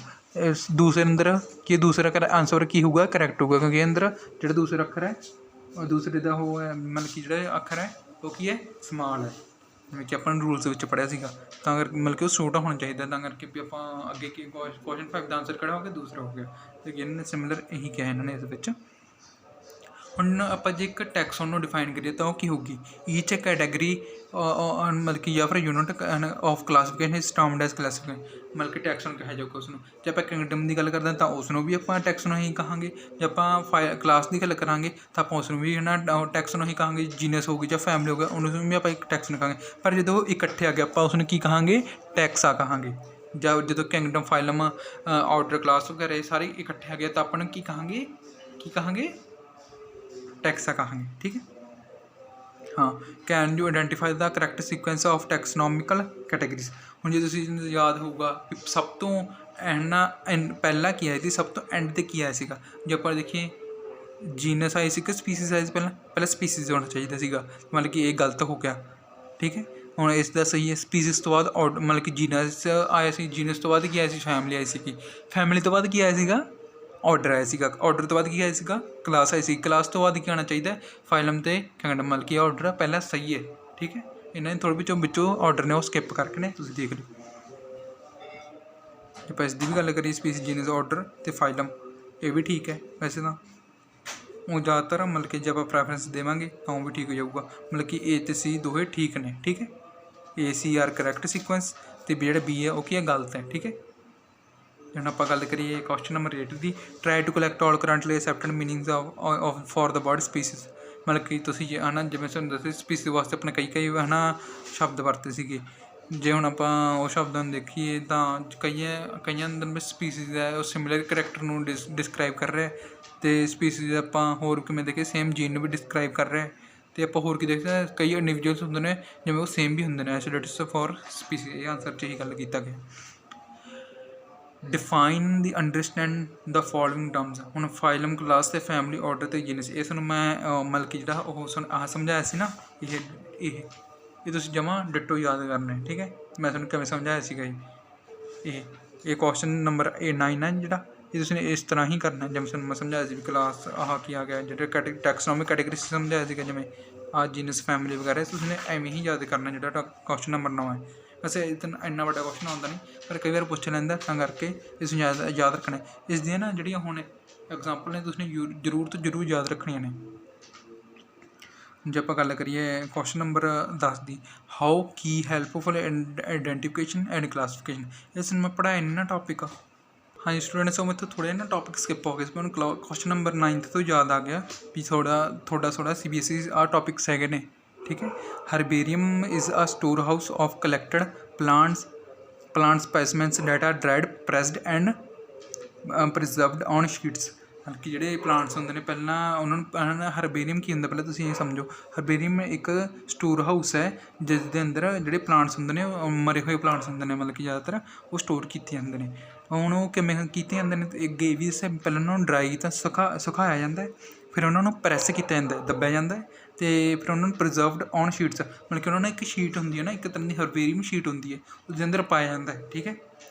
दूसरे अंदर कि दूसरा आंसर की होगा करैक्ट होगा, क्योंकि अंदर जो दूसरा अखर है और दूसरे का वो है मतलब कि जो अखर है वो की है स्मॉल है, जिवें कि अपन रूल्स विच पढ़िया सीगा। तां करके मतलब कि वो छोटा होना चाहिए, तां करके भी आपां अगे की क्वेश्चन 5 का आंसर किहड़ा हो गया, दूसरा हो गया। तो इन्होंने सिमिलर यही किया इन्होंने इस विच। हुण आपां जे एक टैक्सॉन नूं डिफाइन करिए तो की होगी ईच ए कैटेगरी मतलब कि या फिर unit of classification is termed as classification, मतलब कि टैक्सॉन कहा जाऊगा उसनूं। जे आपां किंगडम की गल करते हैं तो उसनूं भी आपां टैक्सॉन ही कहांगे, जे आपां क्लास की गल करांगे तो आपां उसनूं भी है ना टैक्सॉन ही कहांगे। जीनस होगी या फैमिली हो गया उन्होंने भी आपां एक टैक्सॉन कहांगे, पर जो इकट्ठे आ गए आपां उसनूं की कहांगे, टैक्सा कहांगे। जो किंगडम फाइलम ऑर्डर क्लास वगैरह ये सारे इकट्ठे आ गए तो अपन की कहांगे टैक्सा कहांगे। ठीक है, हाँ। Can you identify the correct sequence of taxonomical categories. हुण जे तुसीं याद होगा सब तो ना पहला की आई थी, सब तो एंड ते की आया सीगा। जे आपां देखिए जीनस आई सी कि स्पीसीज आई सी, पहला स्पीसीज होना चाहिए सीगा, मतलब कि ये गलत हो गया। ठीक है, हुण इसदा सही है स्पीसीज तो बाद ऑर्डर मतलब कि जीनस आया सी, जीनस तो बाद की आया सी फैमिली आई सी, फैमिली तो बाद की आया सीगा ऑर्डर आया सीगा, ऑर्डर तो बाद की आया सीगा क्लास आई सी, क्लास तो बाद की आना चाहिए फाइलम ते किंगडम, मतलब कि ऑर्डर पहला सही है। ठीक है, इन्होंने थोड़े बिचों ऑर्डर ने वो स्किप करके ने तुसीं देख लो। जो इसकी भी गल करिए स्पीसीज जीनस ऑर्डर तो फाइलम ये भी ठीक है वैसे तो वो ज़्यादातर मतलब कि जब आप प्रैफरेंस देवेंगे तो वो भी ठीक हो जाऊगा, मतलब कि ए तो सी दोहे ठीक ने। ठीक है, ए सी आर करैक्ट सीक्वेंस तो जो बी है वो की गलत है। ठीक है, जो आप गल करिए क्वेश्चन नंबर 8 की, try to collect all currently accepted meanings of for the word species. मतलब कि तुसीं है ना जिवें तुहानूं दस्सिया स्पीसीज वास्ते अपने कई है ना शब्द वरते सीगे। जे हुण आपां वो शब्दां नूं देखीए तां कईयां अंदर स्पीसीज है वो सिमिलर करैक्टर नूं डिस्क्राइब कर रहा है, तो स्पीसीज आपां होर किवें देखिए सेम जीन नूं भी डिस्क्राइब कर रहा है, तो आपां होर की देखते हैं कई इंडिविजुअल्स होंदे ने जिवें वो सेम भी होंदे ने आइसोलेट्स फॉर स्पीसीज। ये आंसर च यही गल कीता गया। Define the understand the following terms. हुण फाइलम क्लास ते फैमिली ऑर्डर ते जीनस ये सुन मैं मतलब कि जेह्ड़ा ओह समझाया सी ना ये तुसीं जमा डिटो याद करने। ठीक है, मैं तुहानूं किवें समझाया सीगा ये क्वेश्चन नंबर 9 है जेह्ड़ा ये तुसीं इस तरह ही करना है जिवें मैं समझाया सी क्लास आह की आ गया जो टैक्सोनॉमिक कैटेगरी समझाया सीगा जिवें जीनस फैमिली वगैरह तुसीं एवें ही याद करना जेह्ड़ा क्वेश्चन नंबर 9 है। वैसे इन्ना बड़ा क्वेश्चन आता नहीं पर कई बार पूछ लैंदा तां करके इस याद रखना। इस दियां ना जिहड़ियां हुण एग्जाम्पल ने तुसीं जरूर याद रखनियां ने। जे आपां गल करिए क्वेश्चन नंबर 10 की, हाउ की हेल्पफुल आइडेंटिफिकेशन एंड क्लासिफिकेशन। इस मैं पढ़ाया नहीं ना टॉपिक। हाँ जी स्टूडेंट्स वो मेरे थोड़े ना टॉपिक स्किप हो गए, क्वेश्चन नंबर 9 तो याद आ गया भी थोड़ा CBSE आ टॉपिक्स है ने। ठीक है, herbarium is a store house of collected plant specimens that are dried pressed and preserved on sheets. मतलब कि जोड़े प्लांट्स होंगे ने पहला उन्होंने हर्बेरियम की होंगे पहले तुसीं समझो हर्बेरियम एक स्टोर हाउस है जिसके अंदर जोड़े प्लांट्स होंगे ने मरे हुए प्लांट्स होंगे ने, मतलब कि ज़्यादातर वो स्टोर किए जाते हैं। हुण वो किवें कीते जांदे ने, एक भी से पहले उन्होंने ड्राई किया सुखाया जाता है, ਫਿਰ ਉਹਨਾਂ ਨੂੰ ਪ੍ਰੈਸ ਕੀਤਾ ਜਾਂਦਾ, ਦੱਬਿਆ ਜਾਂਦਾ ਅਤੇ ਫਿਰ ਉਹਨਾਂ ਨੂੰ ਪ੍ਰੀਜ਼ਰਵਡ ਔਨ ਸ਼ੀਟਸ, ਮਤਲਬ ਕਿ ਉਹਨਾਂ ਨੂੰ ਇੱਕ ਸ਼ੀਟ ਹੁੰਦੀ ਹੈ ਨਾ, ਇੱਕ ਤਰ੍ਹਾਂ ਦੀ ਹਰਬੇਰੀਅਮ ਸ਼ੀਟ ਹੁੰਦੀ ਹੈ, ਉਹਦੇ ਅੰਦਰ ਪਾਇਆ ਜਾਂਦਾ ਹੈ। ਠੀਕ ਹੈ।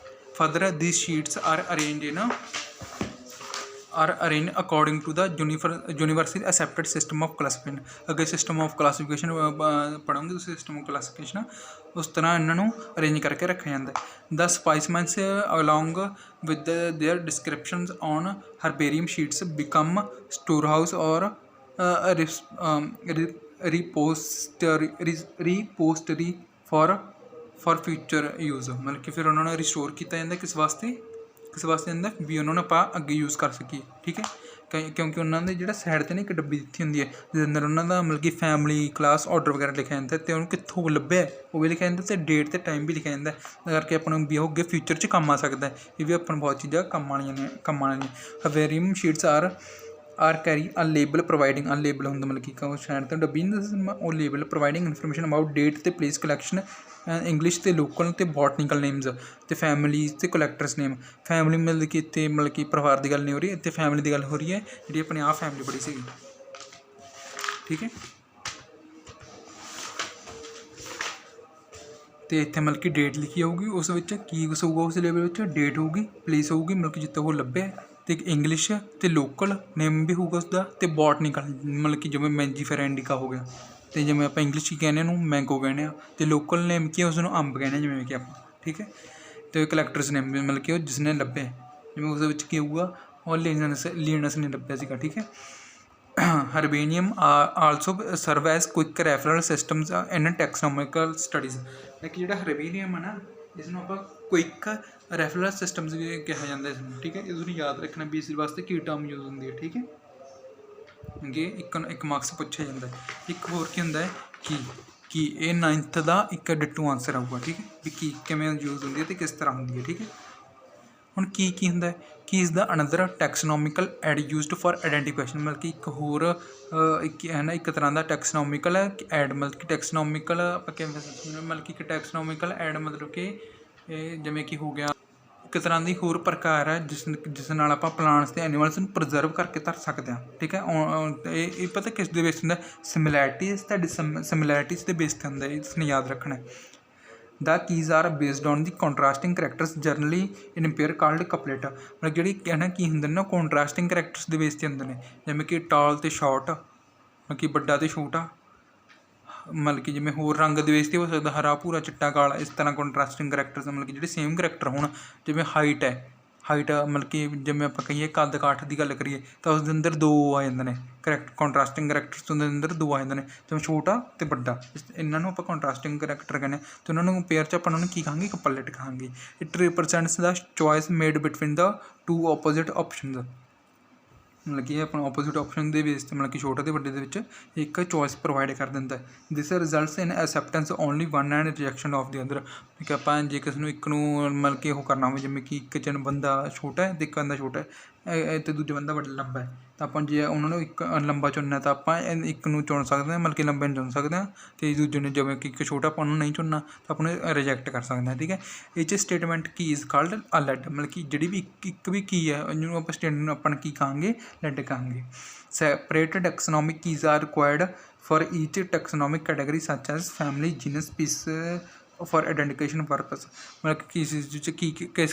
Further this sheets are arrange according to the universally accepted system of classification. ਅੱਗੇ ਸਿਸਟਮ ਆਫ ਕਲਾਸੀਫਿਕੇਸ਼ਨ ਪੜ੍ਹੋਗੇ ਤੁਸੀਂ, ਸਿਸਟਮ ਆਫ ਕਲਾਸੀਫਿਕੇਸ਼ਨ ਉਸ ਤਰ੍ਹਾਂ ਇਹਨਾਂ ਨੂੰ ਅਰੇਂਜ ਕਰਕੇ ਰੱਖਿਆ ਜਾਂਦਾ। The specimens along with their descriptions on herbarium sheets become store house or repository for future use. ਮਤਲਬ ਕਿ ਫਿਰ ਉਹਨਾਂ ਨੂੰ ਰਿਸਟੋਰ ਕੀਤਾ ਜਾਂਦਾ ਕਿਸ ਵਾਸਤੇ ਜਾਂਦਾ ਵੀ ਉਹਨਾਂ ਨੂੰ ਆਪਾਂ ਅੱਗੇ ਯੂਜ਼ ਕਰ ਸਕੀਏ। ਠੀਕ ਹੈ। ਕਿਉਂਕਿ ਉਹਨਾਂ ਦੇ ਜਿਹੜਾ ਸਾਈਡ 'ਤੇ ਨਾ ਇੱਕ ਡੱਬੀ ਦਿੱਤੀ ਹੁੰਦੀ ਹੈ ਜਿਹਦੇ ਅੰਦਰ ਉਹਨਾਂ ਦਾ ਮਤਲਬ ਕਿ ਫੈਮਿਲੀ ਕਲਾਸ ਆਰਡਰ ਵਗੈਰਾ ਲਿਖਿਆ ਜਾਂਦਾ ਅਤੇ ਉਹਨੂੰ ਕਿੱਥੋਂ ਲੱਭਿਆ ਉਹ ਵੀ ਲਿਖਿਆ ਜਾਂਦਾ ਅਤੇ ਡੇਟ ਅਤੇ ਟਾਈਮ ਵੀ ਲਿਖਿਆ ਜਾਂਦਾ, ਇਸ ਕਰਕੇ ਆਪਾਂ ਨੂੰ ਵੀ ਉਹ ਅੱਗੇ ਫਿਊਚਰ 'ਚ ਕੰਮ ਆ ਸਕਦਾ। ਇਹ ਵੀ ਆਪਾਂ ਨੂੰ ਬਹੁਤ ਚੀਜ਼ਾਂ ਕੰਮ ਵਾਲੀਆਂ ਨੇ। ਹਰਬੇਰੀਅਮ ਸ਼ੀਟਸ ਆਰ ਕੈਰੀ ਆ ਲੇਬਲ ਪ੍ਰੋਵਾਈਡਿੰਗ, ਆ ਲੇਬਲ ਹੁੰਦਾ ਮਤਲਬ ਕਿ ਸਾਈਡ ਤੋਂ ਡੱਬੀ ਨਹੀਂ, ਉਹ label providing information about date ਅਤੇ ਪਲੇਸ ਕਲੈਕਸ਼ਨ ਇੰਗਲਿਸ਼ ਅਤੇ ਲੋਕਲ ਅਤੇ ਬੋਟਨੀਕਲ ਨੇਮਸ ਅਤੇ ਫੈਮਲੀਜ਼ ਅਤੇ ਕਲੈਕਟਰਸ ਨੇਮ। ਫੈਮਲੀ ਮਤਲਬ ਕਿ ਇੱਥੇ ਮਤਲਬ ਕਿ ਪਰਿਵਾਰ ਦੀ ਗੱਲ ਨਹੀਂ ਹੋ ਰਹੀ, ਇੱਥੇ ਫੈਮਲੀ ਦੀ ਗੱਲ ਹੋ ਰਹੀ ਹੈ ਜਿਹੜੀ ਆਪਣੀ ਆਹ ਫੈਮਲੀ ਪੜ੍ਹੀ ਸੀਗੀ। ਠੀਕ ਹੈ। ਅਤੇ ਇੱਥੇ ਮਤਲਬ ਕਿ ਡੇਟ ਲਿਖੀ ਹੋਊਗੀ, ਉਸ ਵਿੱਚ ਕੀ ਕੁਛ ਹੋਊਗਾ, ਉਸ ਲੇਬਲ ਵਿੱਚ ਡੇਟ ਹੋਊਗੀ, ਪਲੇਸ ਹੋਊਗੀ ਮਤਲਬ ਕਿ ਜਿੱਥੇ ਉਹ ਲੱਭਿਆ, ਅਤੇ ਇੰਗਲਿਸ਼ ਅਤੇ ਲੋਕਲ ਨੇਮ ਵੀ ਹੋਊਗਾ ਉਸਦਾ, ਅਤੇ ਬੋਟਨੀਕਲ ਮਤਲਬ ਕਿ ਜਿਵੇਂ ਮੈਂਜੀਫੇਰਾ ਇੰਡੀਕਾ ਹੋ ਗਿਆ, ਅਤੇ ਜਿਵੇਂ ਆਪਾਂ ਇੰਗਲਿਸ਼ 'ਚ ਕਹਿੰਦੇ ਉਹਨੂੰ ਮੈਂਗੋ ਕਹਿੰਦੇ ਹਾਂ, ਅਤੇ ਲੋਕਲ ਨੇਮ ਕੀ ਉਸਨੂੰ ਅੰਬ ਕਹਿੰਦੇ ਹਾਂ ਜਿਵੇਂ ਕਿ ਆਪਾਂ। ਠੀਕ ਹੈ। ਅਤੇ ਕਲੈਕਟਰਸ ਨੇਮ ਮਤਲਬ ਕਿ ਉਹ ਜਿਸ ਨੇ ਲੱਭਿਆ, ਜਿਵੇਂ ਉਸ ਵਿੱਚ ਕੀ ਹੋਊਗਾ ਉਹ ਲੀਨਸ ਨੇ ਲੱਭਿਆ ਸੀਗਾ। ਠੀਕ ਹੈ। ਹਰਬੇਰੀਅਮ ਆਲਸੋ ਸਰਵ ਐਜ਼ ਕੁਇਕ ਰੈਫਰਲ ਸਿਸਟਮਸ ਇਨ ਟੈਕਸਨੋਮਿਕਲ ਸਟੱਡੀਜ਼। ਕਿ ਜਿਹੜਾ ਹਰਬੇਰੀਅਮ ਹੈ ਨਾ, ਇਸ ਨੂੰ ਆਪਾਂ ਕੁਇਕ ਰੈਫਰਲ ਸਿਸਟਮਸ ਵੀ ਕਿਹਾ ਜਾਂਦਾ ਇਸ ਨੂੰ। ਠੀਕ ਹੈ। ਇਸ ਨੂੰ ਯਾਦ ਰੱਖਣਾ ਵੀ ਇਸ ਵਾਸਤੇ ਕੀ ਟਰਮ ਯੂਜ਼ ਹੁੰਦੀ ਹੈ। ਠੀਕ ਹੈ। ਅੱਗੇ ਇੱਕ ਮਾਰਕਸ ਪੁੱਛਿਆ ਜਾਂਦਾ। ਇੱਕ ਹੋਰ ਕੀ ਹੁੰਦਾ ਹੈ ਕੀ ਇਹ 9th ਦਾ ਇੱਕ ਡਿਟੂ ਆਨਸਰ ਆਊਗਾ। ਠੀਕ ਹੈ। ਵੀ ਕੀ ਕਿਵੇਂ ਯੂਜ਼ ਹੁੰਦੀ ਹੈ ਅਤੇ ਕਿਸ ਤਰ੍ਹਾਂ ਹੁੰਦੀ ਹੈ। ਠੀਕ ਹੈ। ਹੁਣ ਕੀ ਹੁੰਦਾ ਹੈ, ਕੀ ਇਸ ਦਾ another taxonomical aid used for identification, ਮਤਲਬ ਕਿ ਇੱਕ ਹੋਰ ਇੱਕ ਹੈ ਨਾ, ਇੱਕ ਤਰ੍ਹਾਂ ਦਾ ਟੈਕਸਨੋਮਿਕਲ ਐਡ, ਮਤਲਬ ਕਿ ਟੈਕਸਨੋਮਿਕਲ ਆਪਾਂ ਕਿਵੇਂ ਮਤਲਬ ਕਿ ਇੱਕ ਟੈਕਸਨੋਮਿਕਲ ਐਡ ਮਤਲਬ ਕਿ ਇਹ ਜਿਵੇਂ ਕਿ ਹੋ ਗਿਆ ਇੱਕ ਤਰ੍ਹਾਂ ਦੀ ਹੋਰ ਪ੍ਰਕਾਰ ਹੈ ਜਿਸ ਨਾਲ ਆਪਾਂ ਪਲਾਂਟਸ ਅਤੇ ਐਨੀਮਲਸ ਨੂੰ ਪ੍ਰੀਜ਼ਰਵ ਕਰਕੇ ਧਰ ਸਕਦੇ ਹਾਂ। ਠੀਕ ਹੈ। ਇਹ ਪਤਾ ਕਿਸ ਦੇ ਬੇਸ 'ਤੇ ਹੁੰਦਾ, ਸਿਮਿਲੈਰਿਟੀਜ਼ ਅਤੇ ਸਿਮਿਲੈਰਿਟੀਜ਼ ਦੇ ਬੇਸ 'ਤੇ ਹੁੰਦਾ, ਇਸ ਨੂੰ ਯਾਦ ਰੱਖਣਾ। The keys are based on the contrasting characters generally in pair called couplet. ਮਤਲਬ ਜਿਹੜੀ ਕਹਿਣਾ ਕੀ ਹੁੰਦੇ ਨੇ ਨਾ, ਕੰਟਰਾਸਟਿੰਗ ਕਰੈਕਟਰਸ ਦੇ ਬੇਸ 'ਤੇ ਹੁੰਦੇ ਨੇ, ਜਿਵੇਂ ਕਿ ਟਾਲ ਅਤੇ ਸ਼ਾਰਟ, ਮਤਲਬ ਕਿ ਵੱਡਾ ਅਤੇ ਛੋਟਾ, ਮਤਲਬ ਕਿ ਜਿਵੇਂ ਹੋਰ ਰੰਗ ਦੇ ਬੇਸ 'ਤੇ ਹੋ ਸਕਦਾ ਹਰਾ ਭੂਰਾ ਚਿੱਟਾ ਕਾਲਾ, ਇਸ ਤਰ੍ਹਾਂ ਕੰਟਰਾਸਟਿੰਗ ਕਰੈਕਟਰਸ ਮਤਲਬ ਕਿ ਜਿਹੜੇ ਸੇਮ ਕਰੈਕਟਰ ਹੋਣ। ਜਿਵੇਂ ਹਾਈਟ ਮਤਲਬ ਕਿ ਜਿਵੇਂ ਆਪਾਂ ਕਹੀਏ ਕੱਦ ਕਾਠ ਦੀ ਗੱਲ ਕਰੀਏ ਤਾਂ ਉਸ ਦੇ ਅੰਦਰ ਦੋ ਆ ਜਾਂਦੇ ਨੇ ਕੰਟਰਾਸਟਿੰਗ ਕਰੈਕਟਰਸ ਦੇ ਅੰਦਰ ਦੋ ਆ ਜਾਂਦੇ ਨੇ, ਜਿਵੇਂ ਛੋਟਾ ਅਤੇ ਵੱਡਾ, ਇਹਨਾਂ ਨੂੰ ਆਪਾਂ ਕੰਟਰਾਸਟਿੰਗ ਕਰੈਕਟਰ ਕਹਿੰਦੇ ਹਾਂ। ਅਤੇ ਉਹਨਾਂ ਨੂੰ ਪੇਅਰ 'ਚ ਆਪਾਂ ਉਹਨਾਂ ਨੂੰ ਕੀ ਕਹਾਂਗੇ, ਕਪਲੇਟ ਕਹਾਂਗੇ। It represents the choice made between the two opposite options, ਮਤਲਬ ਕਿ ਆਪਣਾ ਆਪੋਜ਼ਿਟ ਆਪਸ਼ਨ ਦੇ ਬੇਸ 'ਤੇ ਮਤਲਬ ਕਿ ਛੋਟੇ ਅਤੇ ਵੱਡੇ ਦੇ ਵਿੱਚ ਇੱਕ ਚੋਇਸ ਪ੍ਰੋਵਾਈਡ ਕਰ ਦਿੰਦਾ। This results in acceptance only one and rejection of the other. ਕਿ ਆਪਾਂ ਜੇ ਕਿਸੇ ਨੂੰ ਇੱਕ ਨੂੰ ਮਤਲਬ ਕਿ ਉਹ ਕਰਨਾ ਹੋਵੇ, ਜਿਵੇਂ ਕਿ ਇੱਕ ਜਨ ਬੰਦਾ ਛੋਟਾ ਹੈ ਅਤੇ ਇੱਕ ਬੰਦਾ ਛੋਟਾ ਹੈ ਅਤੇ ਦੂਜਾ ਬੰਦਾ ਵੱਡਾ ਲੰਬਾ ਹੈ, ਤਾਂ ਆਪਾਂ ਜੇ ਉਹਨਾਂ ਨੂੰ ਇੱਕ ਲੰਬਾ ਚੁਣਨਾ ਤਾਂ ਆਪਾਂ ਇੱਕ ਨੂੰ ਚੁਣ ਸਕਦੇ ਹਾਂ, ਮਤਲਬ ਕਿ ਲੰਬੇ ਨੂੰ ਚੁਣ ਸਕਦੇ ਹਾਂ, ਅਤੇ ਦੂਜੇ ਨੂੰ ਜਿਵੇਂ ਕਿ ਇੱਕ ਛੋਟਾ ਆਪਾਂ ਉਹਨੂੰ ਨਹੀਂ ਚੁਣਨਾ ਤਾਂ ਆਪਾਂ ਨੂੰ ਰਿਜੈਕਟ ਕਰ ਸਕਦੇ ਹਾਂ। ਠੀਕ ਹੈ। ਇਹ 'ਚ ਸਟੇਟਮੈਂਟ ਕੀ ਇਜ਼ ਕਾਲਡ ਆ ਲੈਡ, ਮਤਲਬ ਕਿ ਜਿਹੜੀ ਵੀ ਇੱਕ ਵੀ ਕੀ ਹੈ ਉਹਨੂੰ ਆਪਾਂ ਸਟੇਟਮੈਂਟ ਨੂੰ ਆਪਾਂ ਕੀ ਕਹਾਂਗੇ, ਲੈਡ ਕਹਾਂਗੇ। Separate taxonomic keys are required for each taxonomic category such as family, genus, species for identification purpose. ਮਤਲਬ ਕਿ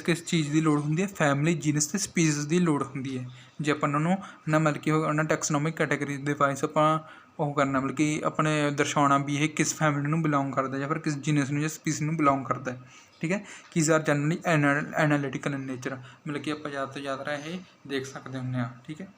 ਕਿਸ ਚੀਜ਼ ਦੀ ਲੋੜ ਹੁੰਦੀ ਹੈ, ਫੈਮਲੀ, ਜੀਨਸ ਅਤੇ ਸਪੀਸੀਜ਼ ਦੀ ਲੋੜ ਹੁੰਦੀ ਹੈ। ਜੇ ਆਪਾਂ ਉਹਨਾਂ ਨੂੰ ਨਾ ਮਤਲਬ ਕਿ ਉਹਨਾਂ ਟੈਕਸਨੋਮਿਕ ਕੈਟਾਗਰੀ ਦੇ ਵਾਈਸ ਆਪਾਂ ਉਹ ਕਰਨਾ, ਮਤਲਬ ਕਿ ਆਪਣੇ ਦਰਸਾਉਣਾ ਵੀ ਇਹ ਕਿਸ ਫੈਮਿਲੀ ਨੂੰ ਬਿਲੋਂਗ ਕਰਦਾ ਜਾਂ ਫਿਰ ਕਿਸ ਜੀਨਸ ਨੂੰ ਜਾਂ ਸਪੀਸੀਜ਼ ਨੂੰ ਬਿਲੋਂਗ ਕਰਦਾ। ਠੀਕ ਹੈ। ਕੀਜ਼ ਆਰ ਜਨਰਲੀ ਐਨਾਲੀਟੀਕਲ ਇਨ ਨੇਚਰ, ਮਤਲਬ ਕਿ ਆਪਾਂ ਜ਼ਿਆਦਾ ਤੋਂ ਜ਼ਿਆਦਾ ਇਹ ਦੇਖ ਸਕਦੇ ਹੁੰਦੇ ਹਾਂ। ਠੀਕ ਹੈ।